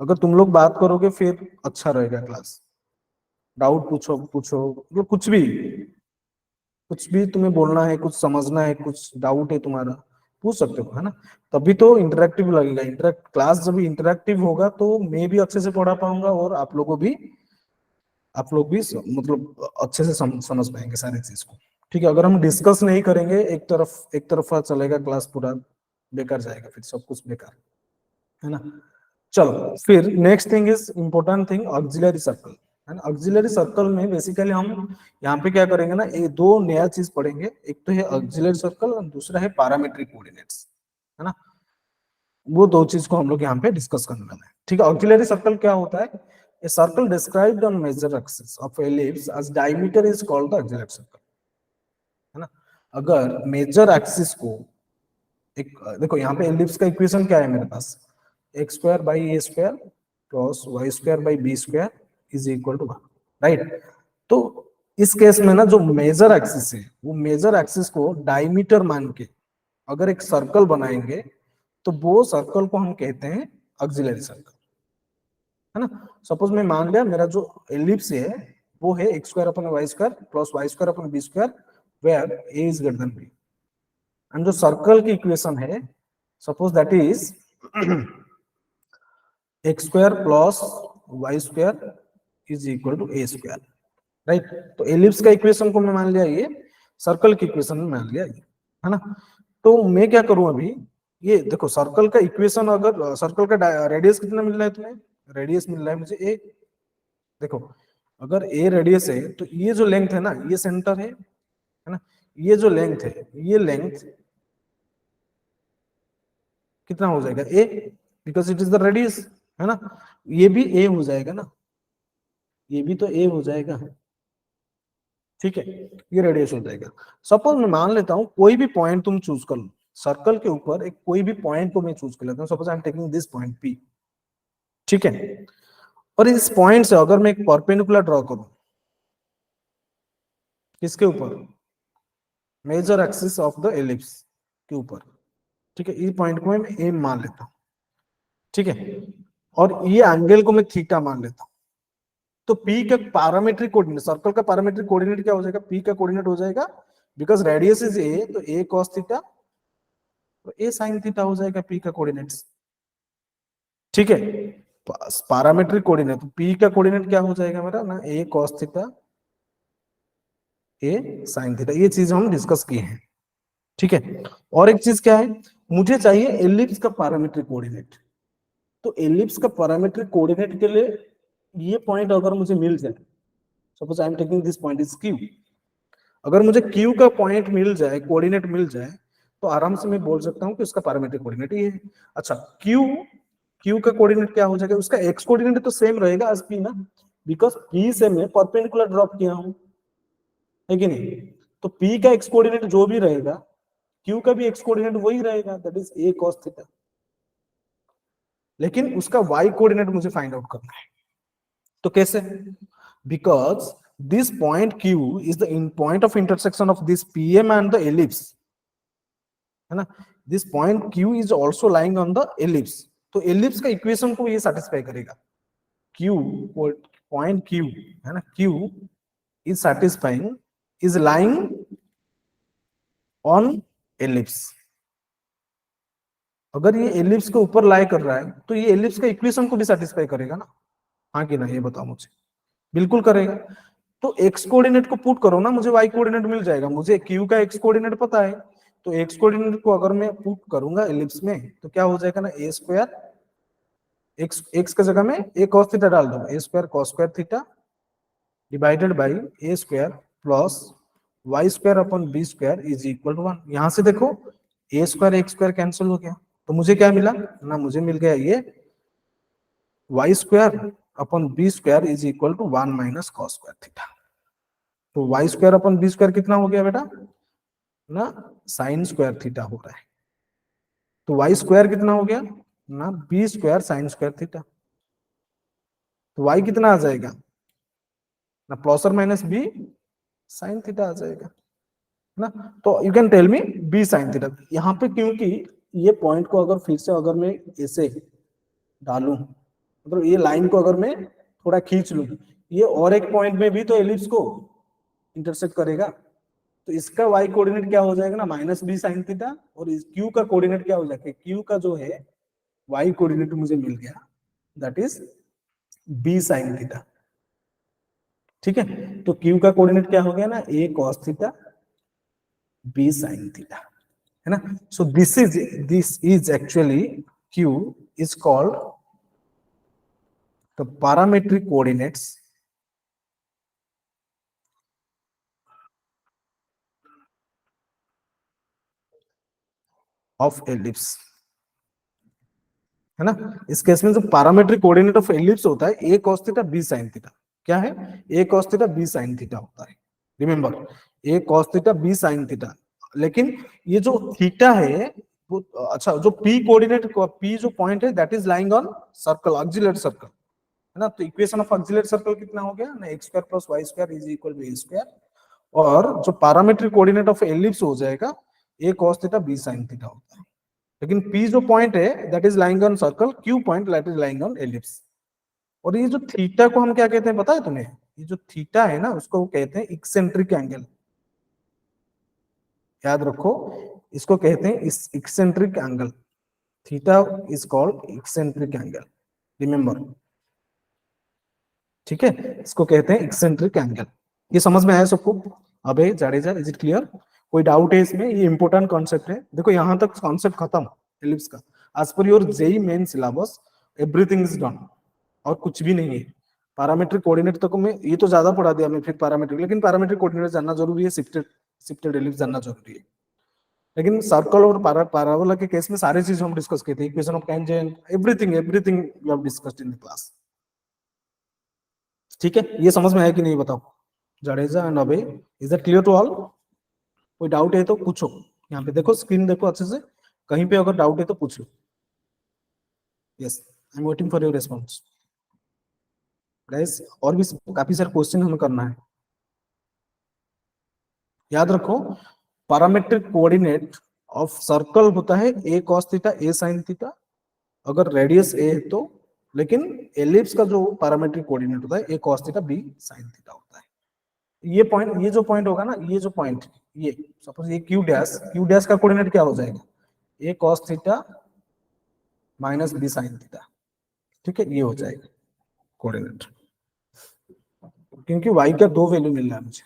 अगर तुम लोग बात करोगे फिर अच्छा रहेगा क्लास, डाउट पूछो पूछो, मतलब कुछ भी तुम्हें बोलना है, कुछ समझना है, कुछ डाउट है तुम्हारा, पूछ सकते हो, है ना, तभी तो इंटरेक्टिव लगेगा, इंटरेक्ट क्लास जब इंटरेक्टिव होगा तो मैं भी अच्छे से पढ़ा पाऊंगा और आप लोग भी मतलब अच्छे से समझ पाएंगे सारी चीज को, ठीक है, अगर हम डिस्कस नहीं करेंगे एक तरफा चलेगा क्लास, पूरा बेकार जाएगा, फिर सब कुछ बेकार, है ना, चलो फिर next thing is important thing, auxiliary circle, है ना, ऑक्सिलरी सर्कल में बेसिकली हम यहाँ पे क्या करेंगे ना, ये दो नया चीज पढ़ेंगे, एक तो है ऑक्सिलरी सर्कल और दूसरा है पैरामीट्रिक कोऑर्डिनेट्स, है ना, वो दो चीज को हम लोग यहाँ पे डिस्कस करने वाले हैं, ठीक है, ऑक्सिलरी सर्कल क्या होता है, a circle described on major axis of ellipse as diameter is called the auxiliary circle, है ना, अगर मेजर एक्सिस को एक देखो यहाँ पे एलिप्स का इक्वेशन क्या है मेरे पास, x square by a square plus y square by b square is equal to 1, right, तो इस केस में ना जो मेजर एक्सिस है वो मेजर एक्सिस को डायमीटर मान के अगर एक सर्कल बनाएंगे तो वो सर्कल को हम कहते हैं ऑक्सिलरी सर्कल, है ना, सपोज मैं मान लिया मेरा जो एलिप्स है वो है x square upon y square plus y square upon b square where a is greater than b, and जो सर्कल की इक्वेशन है suppose that is x square plus y square is equal to a square, right, तो ellipse का equation को मैं मान लिया ये, सर्कल की इक्वेशन में मान लिया ये, है ना, तो मैं क्या करूं अभी, ये देखो सर्कल का इक्वेशन, अगर सर्कल का रेडियस कितना मिल रहा है तुम्हें, रेडियस मिल रहा है मुझे ए, देखो अगर ए रेडियस है तो ये जो लेंथ है ना ये सेंटर है ना, ये जो लेंथ है ये लेंथ कितना हो जाएगा a, because it is the radius, है ना, ये भी ए हो जाएगा ना, ये भी तो ए हो जाएगा, ठीक है, ये रेडियस हो जाएगा, सपोज मैं मान लेता हूं कोई भी पॉइंट तुम चूज कर लो, सर्कल के ऊपर एक कोई भी पॉइंट को मैं चूज कर लेता हूं, suppose I am taking this point P, ठीक है, और इस पॉइंट से अगर मैं एक परपेंडिकुलर ड्रॉ करूं, किसके ऊपर, major axis of the ellipse के ऊपर, ठीक है। इस पॉइंट को मैं ए मान लेता हूँ, ठीक है, और ये एंगल को मैं थीटा मान लेता हूँ। तो P का पैरामीट्रिक कोऑर्डिनेट, सर्कल का पैरामीट्रिक कोऑर्डिनेट क्या हो जाएगा? P का कोऑर्डिनेट हो जाएगा, बिकॉज रेडियस इज ए, तो ए कॉस थीटा, तो ए साइन थीटा हो जाएगा P का कोऑर्डिनेट्स, ठीक है। पैरामीट्रिक कोऑर्डिनेट, तो P का कोऑर्डिनेट क्या हो जाएगा मेरा ना, ए कॉस थीटा, ए साइन थीटा। ये चीज हम डिस्कस किए हैं, ठीक है। और एक चीज क्या है, मुझे चाहिए एलिप्स का पैरामीट्रिक कोऑर्डिनेट। तो एलिप्स का पैरामीट्रिक कोऑर्डिनेट के लिए ये पॉइंट अगर मुझे मिल जाए, suppose I am taking this point is Q, अगर मुझे Q का पॉइंट मिल जाए, कोऑर्डिनेट मिल जाए, तो आराम से मैं बोल सकता हूँ कि उसका पैरामीट्रिक कोऑर्डिनेट ये है। अच्छा, Q का कोऑर्डिनेट क्या हो जाएगा? उसका x कोऑर्डिनेट तो सेम रहेगा एज P ना, बिकॉज P से मैं परपेंडिकुलर ड्रॉप किया हूँ, है कि नहीं? तो P का x कोऑर्डिनेट जो भी रहेगा, Q का भी x कोऑर्डिनेट वही रहेगा, that is a cos theta. लेकिन उसका y कोऑर्डिनेट मुझे फाइंड आउट करना है, तो कैसे? Because this point Q is the point of intersection of this PM and the ellipse, है ना? This point Q is also lying on the ellipse, तो ellipse का इक्वेशन को ये सेटिस्फाई करेगा। Q, point Q, है ना, Q is satisfying, is lying on ellipse। अगर ये एलिप्स के ऊपर लाई कर रहा है, तो ये एलिप्स का इक्वेशन को भी सेटिस्फाई करेगा ना, हाँ कि ना? ये बताओ मुझे। बिल्कुल करेगा। तो एक्स कोऑर्डिनेट को पुट करो ना, मुझे वाई कोऑर्डिनेट मिल जाएगा। मुझे क्यू का एक्स कोऑर्डिनेट पता है, तो एक्स कोऑर्डिनेट को अगर मैं पुट करूंगा एलिप्स में, तो क्या हो जाएगा ना, ए स्क्वायर, एक्स एक्स की जगह में ए cos थीटा डाल दो, a square cos square theta divided by a square plus y square upon b square is equal to 1। यहां से देखो a square x square cancel हो गया, तो मुझे क्या मिला ना, मुझे मिल गया ये y square upon b square is equal to 1 minus cos square theta. तो y square upon b square कितना हो गया बेटा ना, साइन स्क्वायर थीटा हो रहा है। तो वाई स्क्वायर कितना हो गया ना, b square sine square theta. तो वाई कितना आ जाएगा ना, प्लस और माइनस बी साइन थीटा आ जाएगा ना। तो you can tell me b sine theta यहाँ पे, क्योंकि ये पॉइंट को अगर फिर से अगर मैं ऐसे डालूं, मतलब ये लाइन को अगर मैं थोड़ा खींच लूं, ये और एक पॉइंट में भी तो एलिप्स को इंटरसेक्ट करेगा। तो इसका y कोऑर्डिनेट क्या हो जाएगा ना, माइनस बी साइन थीटा, और इस q का कोऑर्डिनेट क्या हो जाएगा, q का जो है y कोऑर्डिनेट मुझे मिल गया, that is b sine theta, ठीक है। तो q का कोऑर्डिनेट क्या हो गया ना, a cos theta b sine theta, है ना। सो this is actually q is called the parametric coordinates of ellipse, है ना। इस केस में जो पैरामीट्रिक कोऑर्डिनेट ऑफ एलिप्स होता है a cos theta b sin theta, क्या है, a cos theta b sin theta होता है। Remember, a cos theta b sin theta. लेकिन ये जो थीटा है वो, अच्छा, जो p कोऑर्डिनेट, p जो पॉइंट है that is lying on circle, auxiliary circle, है ना। तो इक्वेशन ऑफ ऑक्सिलरी सर्कल कितना हो गया ना, x square plus y square is equal to a square, और जो पैरामीट्रिक कोऑर्डिनेट ऑफ एलिप्स हो जाएगा a cos theta b sin theta होता है। लेकिन P जो पॉइंट है that is lying on circle, Q point that is lying on ellipse. और ये जो थीटा को हम क्या कहते हैं पता है तुम्हें? ये जो थीटा है ना, उसको वो कहते हैं इक्सेंट्रिक एंगल। याद रखो, इसको कहते हैं is eccentric angle. Theta is called eccentric angle, remember, ठीक है। इसको कहते हैं इक्सेंट्रिक एंगल। ये समझ में आया सबको? अबे जाडेजा, इज इट क्लियर? कोई डाउट है इसमें? ये इंपॉर्टेंट कॉन्सेप्ट है, देखो यहां तक कॉन्सेप्ट खत्म एलिप्स का। As per your JEE main syllabus everything is done, और कुछ भी नहीं है। पैरामीट्रिक कोऑर्डिनेट तक मैं ये तो ज्यादा पढ़ा दिया मैं फिर पैरामीट्रिक, लेकिन पैरामीट्रिक कोऑर्डिनेट जानना जरूरी है, शिफ्टेड शिफ्टेड एलिप्स जानना जरूरी है। लेकिन सर्कल और पैराबोला के केस में सारी चीज हम डिस्कस किए थे, equation of tangent, everything everything we have discussed in the class, ठीक है। ये समझ में आया कि नहीं बताओ जडेजा एंड अबे, is that clear to all? कोई डाउट है तो पूछो, यहाँ पे देखो, स्क्रीन देखो अच्छे से, कहीं पे अगर डाउट है तो पूछ लो। Yes, I am waiting for your response guys. और भी काफी सारे क्वेश्चन हमें करना है। याद रखो, पैरामेट्रिक कोऑर्डिनेट ऑफ सर्कल होता है a cos theta a sin theta, अगर रेडियस a है तो, लेकिन एलिप्स का जो पैरामेट्रिक कोऑर्डिनेट होता है a cos theta b sin theta होता है। ये जो पॉइंट होगा ना, ये जो पॉइंट, ये सपोज ये q डैश का कोऑर्डिनेट क्या हो जाएगा, a cos theta minus b sin theta, ठीक है, ये हो जाएगा कोऑर्डिनेट, क्योंकि y का दो वैल्यू मिल रहा है मुझे।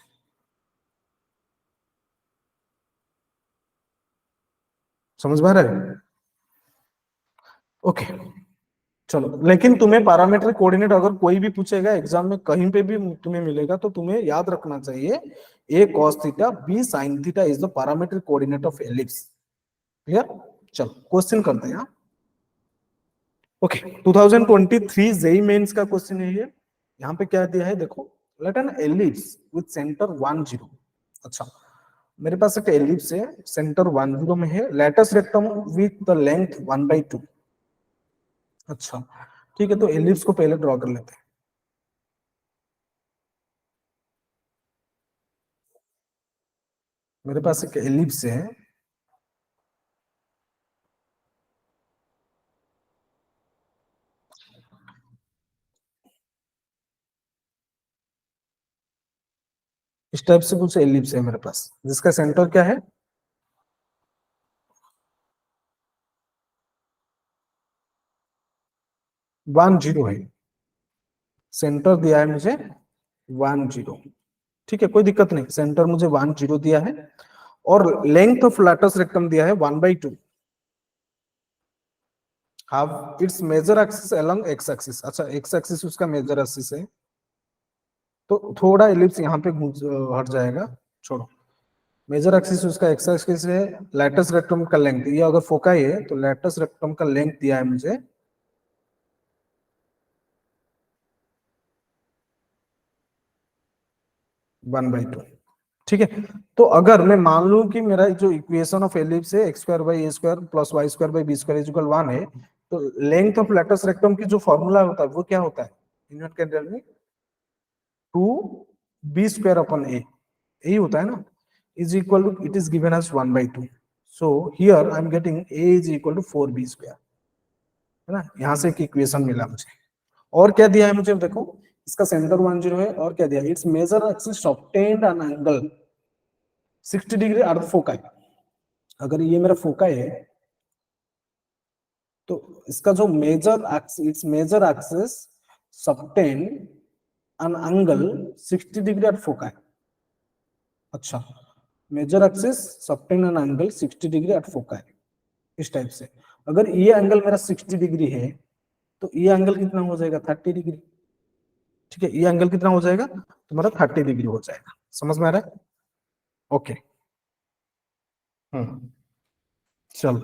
समझ में आ रहा है? ओके चलो, लेकिन तुम्हें पैरामीट्रिक कोऑर्डिनेट अगर कोई भी पूछेगा एग्जाम में, कहीं पे भी तुम्हें मिलेगा, तो तुम्हें याद रखना चाहिए a cos theta b sin theta is the parametric coordinate of ellipse. Clear? चलो क्वेश्चन करते हैं। ओके 2023 जेई मेंस का क्वेश्चन है ये। यहाँ पे क्या दिया है देखो, let an ellipse with centre 1 0। अच्छा, मेरे पास एक एलिप्स है, सेंटर 1 0 में है, latus rectum with the length 1/2। अच्छा ठीक है, तो एलिप्स को पहले ड्रॉ कर लेते हैं। मेरे पास एक एलिप्स है, इस टाइप से कुछ एलिप्स है मेरे पास, जिसका सेंटर क्या है, 1 0 है। सेंटर दिया है मुझे 1 0, ठीक है, कोई दिक्कत नहीं, सेंटर मुझे 1 0 दिया है, और लेंथ ऑफ लैटस रेक्टम दिया है 1/2, half its major axis along x axis. अच्छा, एक्स एक्सिस उसका मेजर एक्सिस है, तो थोड़ा एलिप्स यहाँ पे हट जाएगा, छोड़ो। मेजर एक्सिस उसका एक्स एक्सिस है, लैटस रेक्टम का लेंथ, ये अगर फोकाई है तो लैटस रेक्टम का लेंथ दिया है मुझे 1/2, ठीक है। तो अगर मैं मान लूं कि मेरा जो इक्वेशन ऑफ एलिप्स है x square by a square plus y square by b square equal 1 है, तो लेंथ ऑफ लैटस रेक्टम की जो फॉर्मूला होता है वो क्या होता है, इन can tell me, 2b square upon a, यही होता है ना, is equal to, it is given as 1/2, so here I am getting a is equal to 4b square, है ना, यहां से एक इक्वेशन मिला मुझे। और क्या दिया है मुझे देखो, इसका सेंटर 1 0 है, और क्या दिया, its major axis obtained an angle 60 degree are the foci. अगर ये मेरा फोकाई है तो इसका जो major axis, its major axis subtend an angle 60 degree at foci. अच्छा, major axis subtend an angle 60 degree at foci, इस टाइप से। अगर ये एंगल मेरा 60 डिग्री है तो ये एंगल कितना हो जाएगा, 30 डिग्री, ठीक है, ये एंगल कितना हो जाएगा तुम्हारा, 30 डिग्री हो जाएगा। समझ में आ रहा है? ओके चल,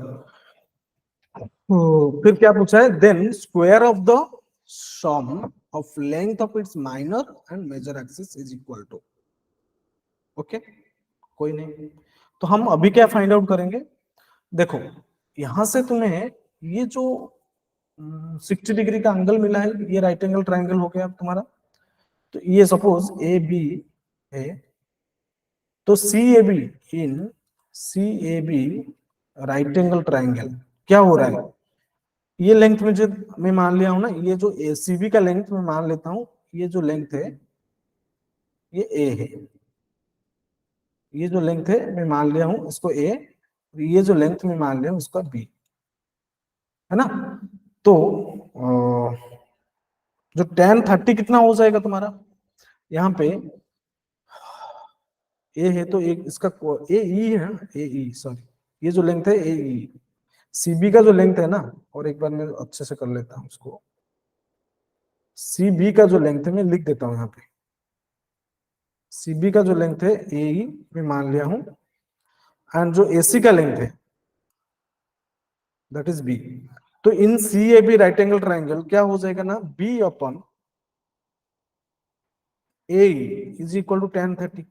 तो फिर क्या पूछा है, then square of the sum of length of its minor and major axis is equal to, okay कोई नहीं। तो हम अभी क्या फाइंड आउट करेंगे, देखो यहां से तुम्हें ये जो 60 डिग्री का एंगल मिला है, ये राइट एंगल ट्राइंगल हो गया तुम्हारा। तो ये सपोज ए बी है, तो C A B, in C A B right angle triangle क्या हो रहा है, ये लेंथ में जो मैं मान लिया हूं ना, ये जो एसीबी का लेंथ मैं मान लेता हूं, ये जो लेंथ है ये ए है, ये जो लेंथ है मैं मान लिया हूं इसको ए, ये जो लेंथ मैं मान लिया हूं उसका बी, है ना। तो जो tan 30 कितना हो जाएगा तुम्हारा, यहाँ पे ए है तो एक इसका ए ई है, ए ई सॉरी, ये जो लेंथ है ए ई, सीबी का जो लेंथ है ना, और एक बार मैं अच्छे से कर लेता हूँ उसको, सीबी का जो लेंथ है मैं लिख देता हूँ यहाँ पे, सीबी का जो लेंथ है ए ई मैं मान लिया हूँ, एंड जो एसी का लेंथ है दैट इज बी। तो in C A B right angle triangle क्या हो जाएगा ना, b upon a is equal to tan 30,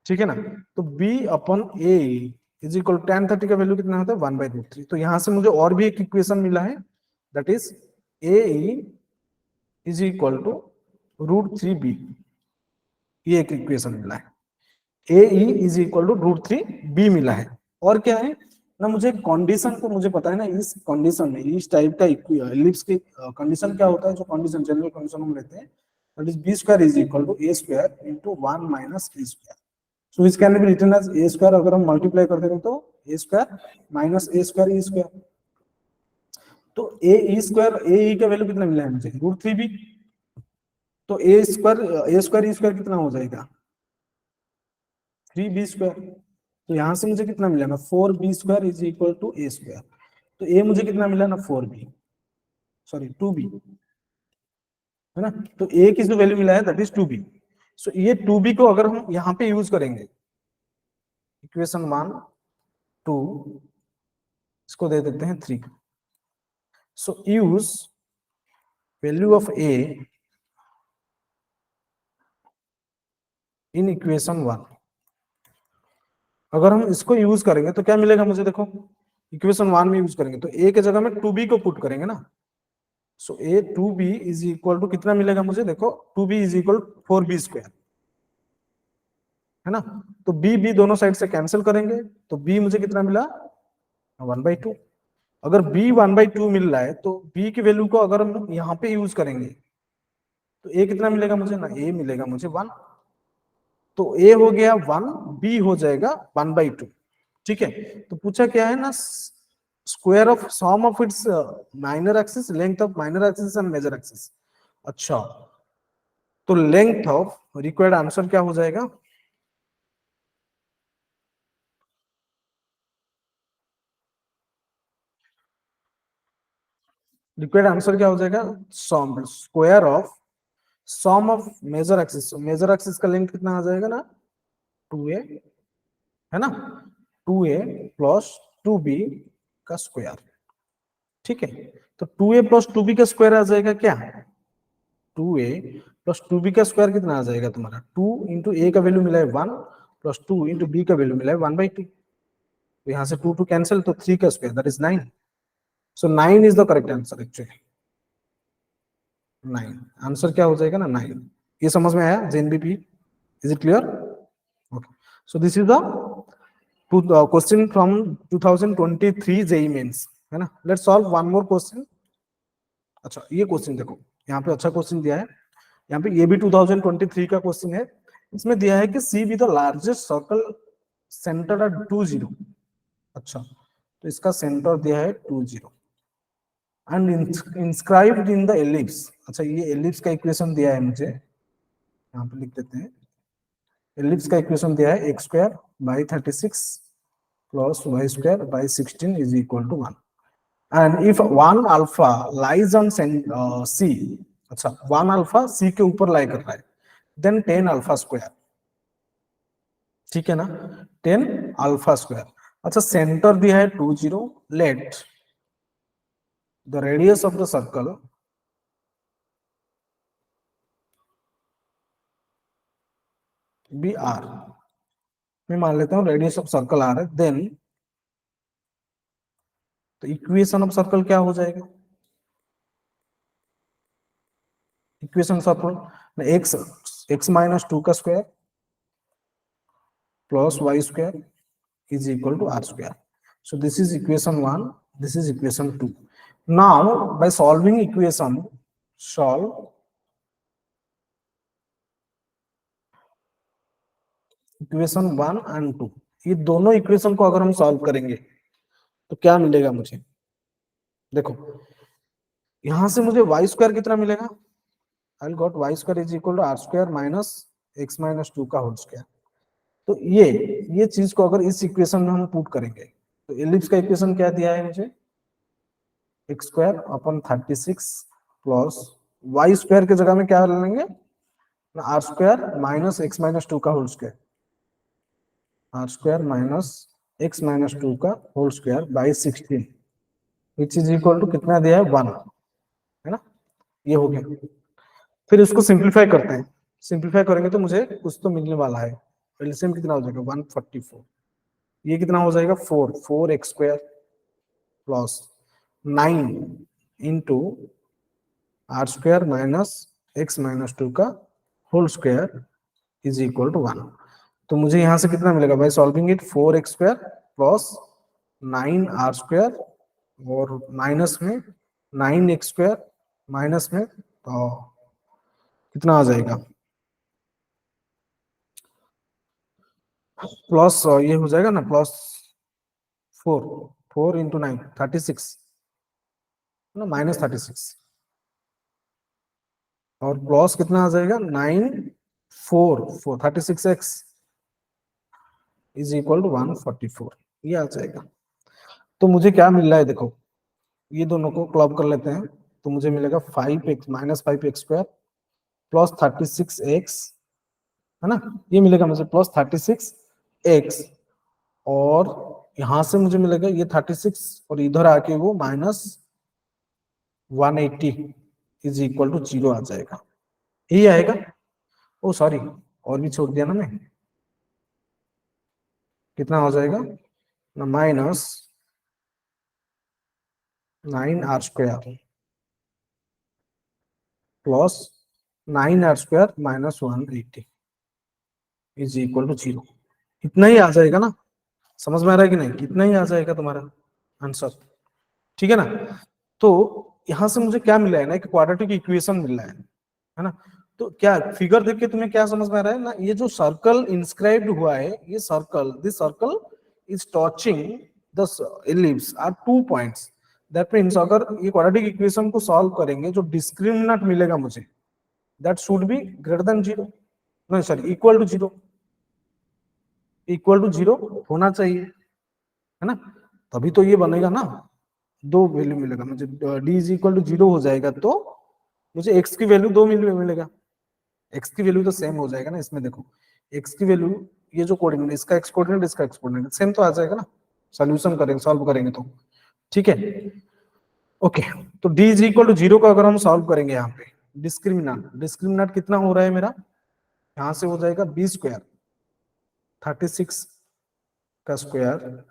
ठीक है ना। तो b upon a is equal to tan 30 का वैल्यू कितना होता है, 1/√3। तो यहां से मुझे और भी एक इक्वेशन मिला है, that is a is equal to √3b, ये एक इक्वेशन मिला है। A e is equal to √3 b मिला है। और क्या है ना, मुझे कंडीशन को मुझे पता है ना, इस कंडीशन में इस टाइप का एलिप्स की कंडीशन क्या होता है, जो कंडीशन जनरल कंडीशन हम लेते हैं, that is b square is equal to a square into 1 minus a square. So this can be written as a square, अगर हम मल्टीप्लाई करते हैं तो a square minus a square e square. तो a E square, ए ई का value कितना मिला है मुझे, √3b। तो ए स्क्वायर ई स्क्वायर कितना हो जाएगा, 3b स्क्वायर। तो यहां से मुझे कितना मिला ना, 4b square is equal to a square. तो ए मुझे कितना मिला ना, 4b, सॉरी 2b, है ना। तो ए की जो वैल्यू मिला है दैट इज 2b। सो ये 2b को अगर हम यहाँ पे यूज करेंगे, इक्वेशन 1 2, इसको दे देते हैं 3। So use value of a in equation 1। अगर हम इसको यूज करेंगे तो क्या मिलेगा मुझे, देखो इक्वेशन 1 में यूज करेंगे तो ए के जगह में 2b को पुट करेंगे ना। सो ए 2b इज इक्वल टू कितना मिलेगा मुझे, देखो 2b is equal 4b square, है ना। तो b दोनों साइड से कैंसिल करेंगे, तो b मुझे कितना मिला, 1/2। अगर b 1/2 मिल रहा है तो b की वैल्यू को अगर हम यहाँ पे यूज करेंगे तो a कितना मिलेगा मुझे ना, a मिलेगा मुझे 1। तो a हो गया 1, b हो जाएगा 1/2। ठीक है। तो पूछा क्या है ना, square of sum of its minor axis, length of minor axis and major axis. अच्छा, तो लेंथ ऑफ रिक्वायर्ड आंसर क्या हो जाएगा, रिक्वायर्ड आंसर क्या हो जाएगा, sum square of sum of major axis. Major axis का लेंथ कितना आ जाएगा ना, 2a, है ना, 2a प्लस 2b का स्क्वायर। ठीक है। तो 2a प्लस 2b का स्क्वायर आ जाएगा क्या, 2a प्लस 2b का स्क्वायर कितना आ जाएगा तुम्हारा, 2 इंटू ए का वैल्यू मिला है 1 प्लस 2 इंटू बी का वैल्यू मिला है 1/2। तो यहाँ से 2 कैंसिल, तो 3 का square that is 9। So 9 is the correct answer actually, 9 answer क्या हो जाएगा ना, 9। ये समझ में आया JNBP, is it clear? Okay, so this is the question from 2023 JEE Mains, है ना। Let's solve one more question. अच्छा, ये क्वेश्चन देखो, यहाँ पे अच्छा क्वेश्चन दिया है, यहाँ पे ये भी 2023 का क्वेश्चन है। इसमें दिया है कि C be the largest circle centre at 2 0। अच्छा, तो इसका सेंटर दिया है 2 0 and inscribed in the ellipse. अच्छा, ये एलिप्स का इक्वेशन दिया है मुझे, यहाँ पे लिख देते हैं। एलिप्स का इक्वेशन दिया है x² / 36 plus y² / 16 is equal to 1। And if 1 alpha lies on C, अच्छा 1 अल्फा सी के ऊपर लाई कर रहा है, देन 10 अल्फा स्क्वायर। ठीक है ना, 10 अल्फा स्क्वायर। अच्छा, सेंटर दिया है 2 0, let the radius of the circle be r. मैं मान लेता हूं रेडियस ऑफ सर्कल आर है, देन तो इक्वेशन ऑफ सर्कल क्या हो जाएगा, इक्वेशन सर्कल x-2 का square plus y² is equal to r²। So this is equation 1, this is equation 2। Now by solving equation, solve equation 1 and 2, ये दोनों equation को अगर हम सॉल्व करेंगे तो क्या मिलेगा मुझे, देखो यहां से मुझे y² कितना मिलेगा, I got y² is equal to r² minus x-2 का होल स्क्वायर। तो ये चीज को अगर इस इक्वेशन में हम पुट करेंगे तो एलिप्स का इक्वेशन क्या दिया है मुझे, x² / 36 प्लस y² के जगह में क्या लेंगे, r² माइनस x-2 का whole square, r² minus x-2 का whole square by 16 which is equal to कितना दिया है 1, है ना। ये हो गया। फिर इसको सिंप्लीफाई करते हैं, सिंप्लीफाई करेंगे तो मुझे कुछ तो मिलने वाला है। एलसीएम कितना हो जाएगा 144, ये कितना हो जाएगा 4x² plus 9 into r² minus x-2 का whole square is equal to 1। तो मुझे यहाँ से कितना मिलेगा by solving it, 4x² plus 9r² और माइनस में 9x² माइनस में तो कितना आ जाएगा, प्लस ये हो जाएगा ना, प्लस 4 इंटू 9 36 ना, -36 और प्लस कितना आ जाएगा 36x इज इक्वल टू 144, ये आ जाएगा। तो मुझे क्या मिल रहा है देखो, ये दोनों को क्लब कर लेते हैं, तो मुझे मिलेगा 5x -5x² प्लस 36x, है ना, ये मिलेगा मुझे प्लस 36x, और यहां से मुझे मिलेगा ये 36 और इधर आके वो -180 इज इक्वल टू 0 आ जाएगा, यही आएगा। ओ सॉरी, और भी छोड़ दिया ना मैं, कितना हो जाएगा ना, -9r² plus 9r² -180 is equal to 0, इतना ही आ जाएगा ना, समझ में आ रहा है कि नहीं, कितना ही आ जाएगा तुम्हारा आंसर, ठीक है ना। तो यहां से मुझे क्या मिला है ना, एक क्वाड्रेटिक इक्वेशन मिल रहा है ना। तो क्या फिगर देख के तुम्हें क्या समझ में आ रहा है ना, ये जो सर्कल इंस्क्राइब्ड हुआ है, ये circle, this circle is touching the ellipse at 2 points, that means अगर ये क्वाड्रेटिक इक्वेशन को सॉल्व करेंगे, जो डिस्क्रिमिनेंट मिलेगा मुझे, that should be greater than 0, नहीं sorry equal to 0, equal to 0 होना चाहिए, है ना, तभी तो ये बनेगा ना, दो वैल्यू मिलेगा मुझे, डी इज इक्वल टू 0 हो जाएगा तो मुझे एक्स की वैल्यू 2 मिलेगा, एक्स की वैल्यू तो सेम हो जाएगा ना, इसमें देखो एक्स की वैल्यू, ये जो कोऑर्डिनेट, इसका एक्स कोऑर्डिनेट इसका एक्स कोऑर्डिनेट सेम तो आ जाएगा ना, सॉल्यूशन करेंगे, सॉल्व करेंगे तो, ठीक है। ओके, तो डी इज इक्वल टू 0 को अगर हम सॉल्व करेंगे यहाँ पे, डिस्क्रिमिनेंट, डिस्क्रिमिनेंट कितना हो रहा है मेरा, यहाँ से हो जाएगा b², 36 का square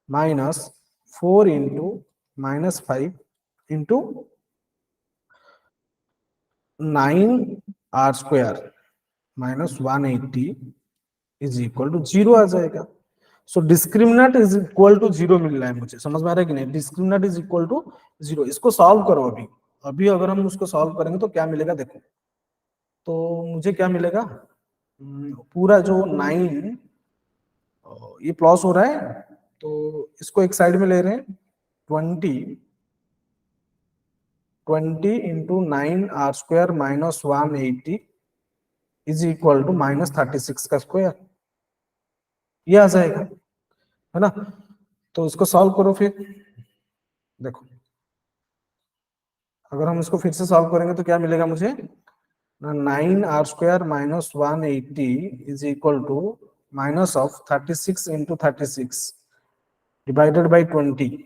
-4 into -5 into 9r² -180 is equal to 0 आ जाएगा। So discriminant is equal to 0 मिल रहा है मुझे, समझ में आ रहा है कि नहीं, डिस्क्रिमिनेंट इज इक्वल टू 0, इसको सॉल्व करो अभी, अभी अगर हम उसको सॉल्व करेंगे तो क्या मिलेगा देखो, तो मुझे क्या मिलेगा, पूरा जो 9 ये प्लस हो रहा है, तो इसको एक साइड में ले रहे हैं, 20 into 9r² -180 is equal to -36 का स्क्वायर, ये आ जाएगा, है ना। तो इसको सॉल्व करो फिर, देखो अगर हम इसको फिर से सॉल्व करेंगे तो क्या मिलेगा मुझे, 9r² -180 is equal to minus of 36 into 36 divided by 20,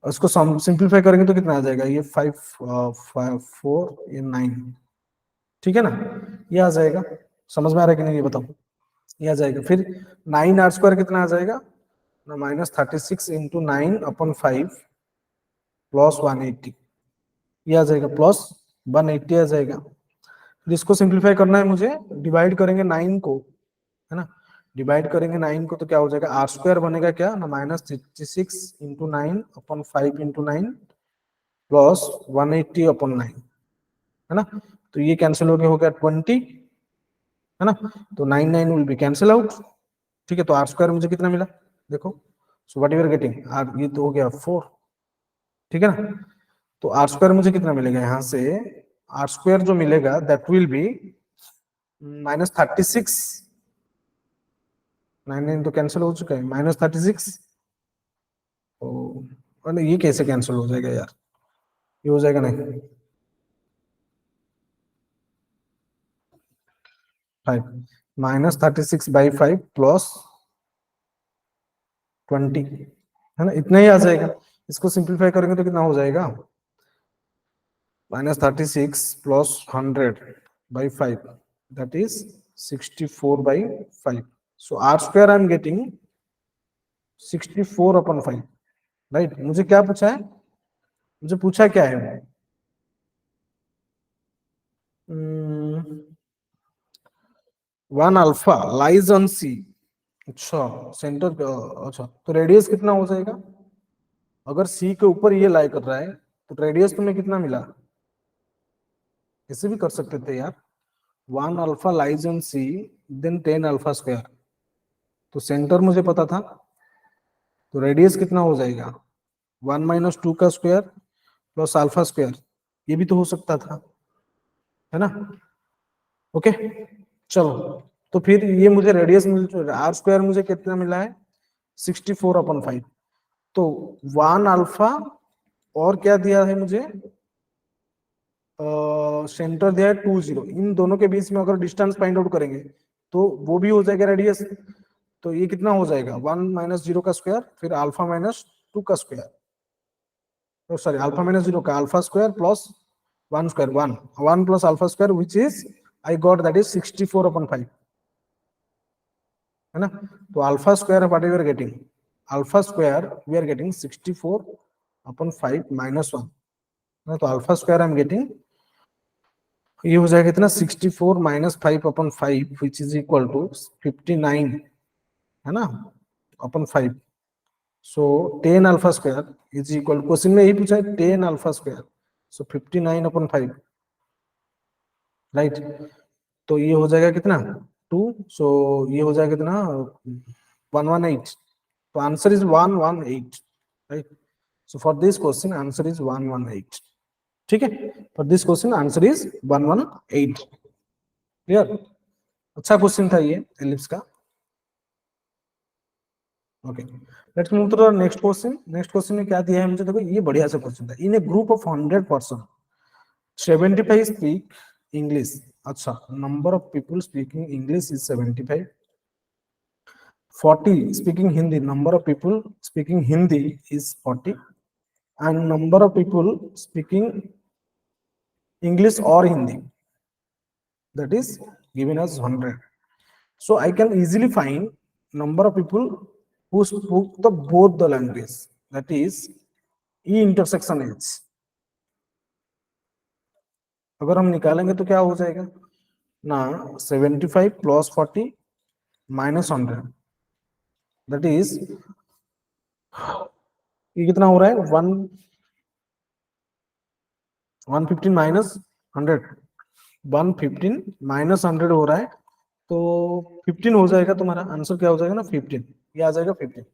उसको सिंप्लीफाई करेंगे तो कितना आ जाएगा, ये 4 ये 9, ठीक है ना, ये आ जाएगा, समझ में आ रहा है कि नहीं ये बताओ, ये आ जाएगा। फिर 9r² कितना आ जाएगा ना, -36 इंटू 9/5 प्लस 180, ये आ जाएगा, प्लस 180 आ जाएगा। फिर इसको सिंप्लीफाई करना है मुझे, डिवाइड करेंगे 9 को, है ना, डिवाइड करेंगे 9 को तो क्या हो जाएगा, r² बनेगा क्या ना, -36 इंटू 9/5 इंटू 9 प्लस 180/9, है ना, तो ये कैंसिल हो गया 20, है ना, तो 9 विल बी कैंसिल आउट, ठीक है। तो r² मुझे कितना मिला देखो, so what you are getting, r ये तो हो गया 4, ठीक है ना। तो r² मुझे कितना मिलेगा यहाँ से, r² जो मिलेगा दैट विल बी -36, 9 तो कैंसिल हो चुका है, -36, तो ये कैसे कैंसिल हो जाएगा यार, ये हो जाएगा नहीं, 5 -36/5 प्लस 20, है ना, इतना ही आ जाएगा। इसको सिंप्लीफाई करेंगे तो कितना हो जाएगा, -36 plus 100/5 that is 64/5, so r² I am getting 64/5, right. मुझे क्या पूछा है, मुझे पूछा क्या है, one alpha lies on C. अच्छा सेंटर, अच्छा तो रेडियस कितना हो जाएगा? अगर सी के ऊपर ये लाई कर रहा है तो रेडियस तुम्हें कितना मिला? ऐसे भी कर सकते थे यार, one alpha lies on C then 10 alpha square. तो सेंटर मुझे पता था, तो रेडियस कितना हो जाएगा? 1 - 2 का स्क्वायर प्लस अल्फा स्क्वायर। ये भी तो हो सकता था, है ना? ओके चलो, तो फिर ये मुझे रेडियस मिल, आर स्क्वायर मुझे कितना मिला है? 64/5। तो वन अल्फा और क्या दिया है मुझे? सेंटर दिया है 20। इन दोनों के बीच में अगर डिस्टेंस फाइंड आउट करेंगे तो वो भी हो जाएगा रेडियस। तो ये कितना हो जाएगा? 1 - 0 का स्क्वायर फिर अल्फा -2 का स्क्वायर, तो सॉरी अल्फा -0 का alpha square plus 1 square, 1 plus alpha square which is I got that is 64/5, है ना? तो alpha square what we are getting? Alpha square we are getting 64/5 -1, तो alpha square I am getting, ये हो जाएगा कितना? 64 - 5/5 विच is equal to 59, है ना, अपन 5। सो 10 alpha square is equal, question में यही पूछा है 10 अल्फा स्क्वायर, सो 59/5, राइट? तो ये हो जाएगा कितना? 2। सो ये हो जाएगा कितना? 118। तो answer is 118, right? So for this question answer is 118। ठीक है, for this question answer is 118। Clear? अच्छा क्वेश्चन था ये एलिप्स का। Okay, let's move to the next question. Next question में क्या दिया है मुझे? देखो ये बढ़िया सा क्वेश्चन था। In a group of 100 person 75 speak English. अच्छा, number of people speaking English is 75। 40 speaking Hindi, number of people speaking Hindi is 40, and number of people speaking English और Hindi that is given as 100. So I can easily find number of people who spoke the both the language, that is E intersection H। अगर हम निकालेंगे तो क्या हो जाएगा ना? 75 + 40 - 100, that is, ये कितना हो रहा है? 115 - 100, 115 - 100 हो रहा है। तो 15 हो जाएगा तुम्हारा आंसर, क्या हो जाएगा ना? 15, ये आ जाएगा 15।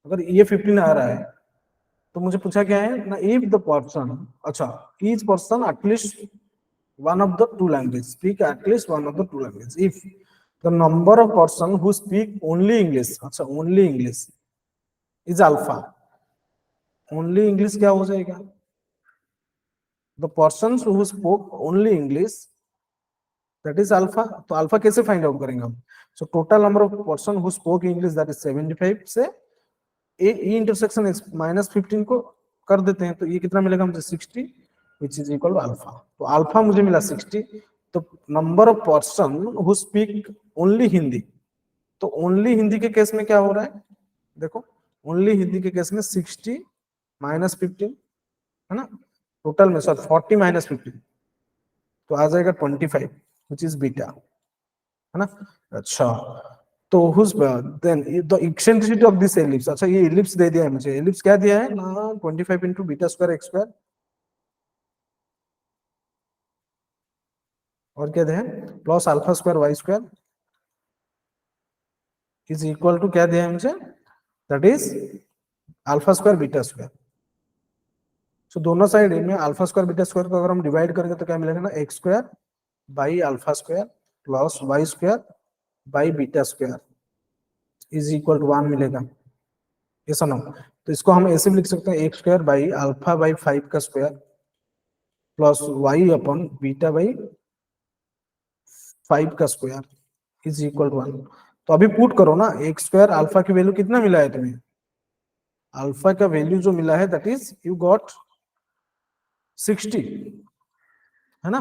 अगर ये 15 आ रहा है तो मुझे पूछा क्या है ना? इफ द पर्सन, अच्छा, each person at least one of the two language, speak at least one of the two language, if the number of person who speak only English, अच्छा only English is alpha, only English क्या हो जाएगा? the persons who spoke only English, that is alpha। तो alpha कैसे find out करेंगे हम? So total number of person who spoke English that is 75 से A intersection -15 को कर देते हैं, तो ये कितना मिलेगा मुझे? 60 which is equal to alpha. तो अल्फा मुझे मिला 60। तो number of person who speak only Hindi, तो ओनली हिंदी के केस में क्या हो रहा है? देखो, ओनली हिंदी के केस में 60 - 15, है ना? टोटल में सर 40 - 15, तो आ जाएगा 25 विच इज बीटा, है ना? अच्छा, तो whose then the eccentricity of this ellipse, अच्छा ये एलिप्स दे दिया है मुझे। एलिप्स क्या दिया है ना? 25 × β² x² और क्या दिया है? Plus α² y² is equal to क्या दिया है मुझे? That is α² β²। सो दोनों साइड में α² β² को अगर हम डिवाइड करेंगे तो क्या मिलेगा ना? x² by α² plus y² by β² is equal to 1 मिलेगा। ये सुनो, तो इसको हम ऐसे भी लिख सकते हैं x² बाई α/5 का स्क्वायर प्लस y/β/5 का स्क्वायर इज इक्वल टू 1। तो अभी पुट करो ना, x² अल्फा की वैल्यू कितना मिला है तुम्हें? अल्फा का वैल्यू जो मिला है दैट इज यू गॉट 60, है ना?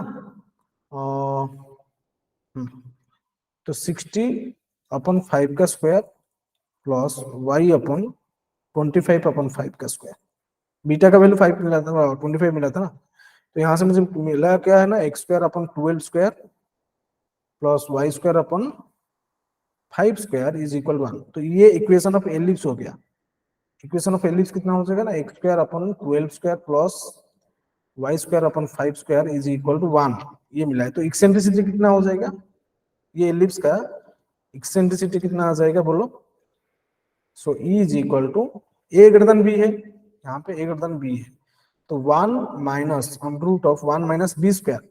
तो 60/5 का स्क्वायर प्लस y/25/5 का स्क्वायर। बीटा का वैल्यू 5 मिला था, 25 मिला था ना? तो यहाँ से मुझे मिला क्या है ना? x² upon 12² plus y² upon 5 square is equal 1। तो ये इक्वेशन ऑफ एलिप्स हो गया। इक्वेशन ऑफ एलिप्स कितना हो जाएगा ना, x square upon 12 square plus y square upon 5 square is equal to 1, ये मिला है। तो एक्सेंट्रिसिटी कितना हो जाएगा, ये एलिप्स का एक्सेंट्रिसिटी कितना आ जाएगा बोलो। So E is equal to a greater than b है, यहाँ पे a ग्रेटर देन b है, तो 1 minus root of 1 minus b square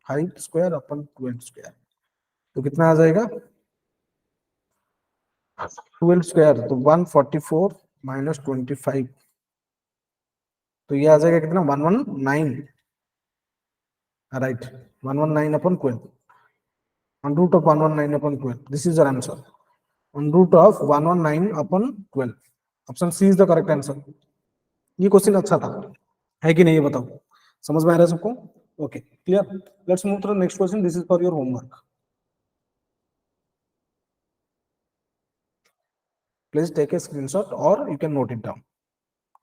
5 square upon 12 square, तो कितना आ जाएगा 12 स्क्वायर, तो 144 माइनस 25, तो ये आ जाएगा कितना 119, right 119 upon 12, on root of 119 upon 12, this is your answer, on root of 119 upon 12, option C is the correct answer। ये क्वेश्चन अच्छा था, है कि नहीं ये बताओ, समझ में आ रहा है सबको? Okay clear, let's move to the next question, this is for your homework, please take a screenshot or you can note it down।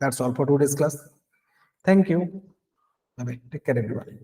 That's all for today's class, thank you, bye bye, take care everyone।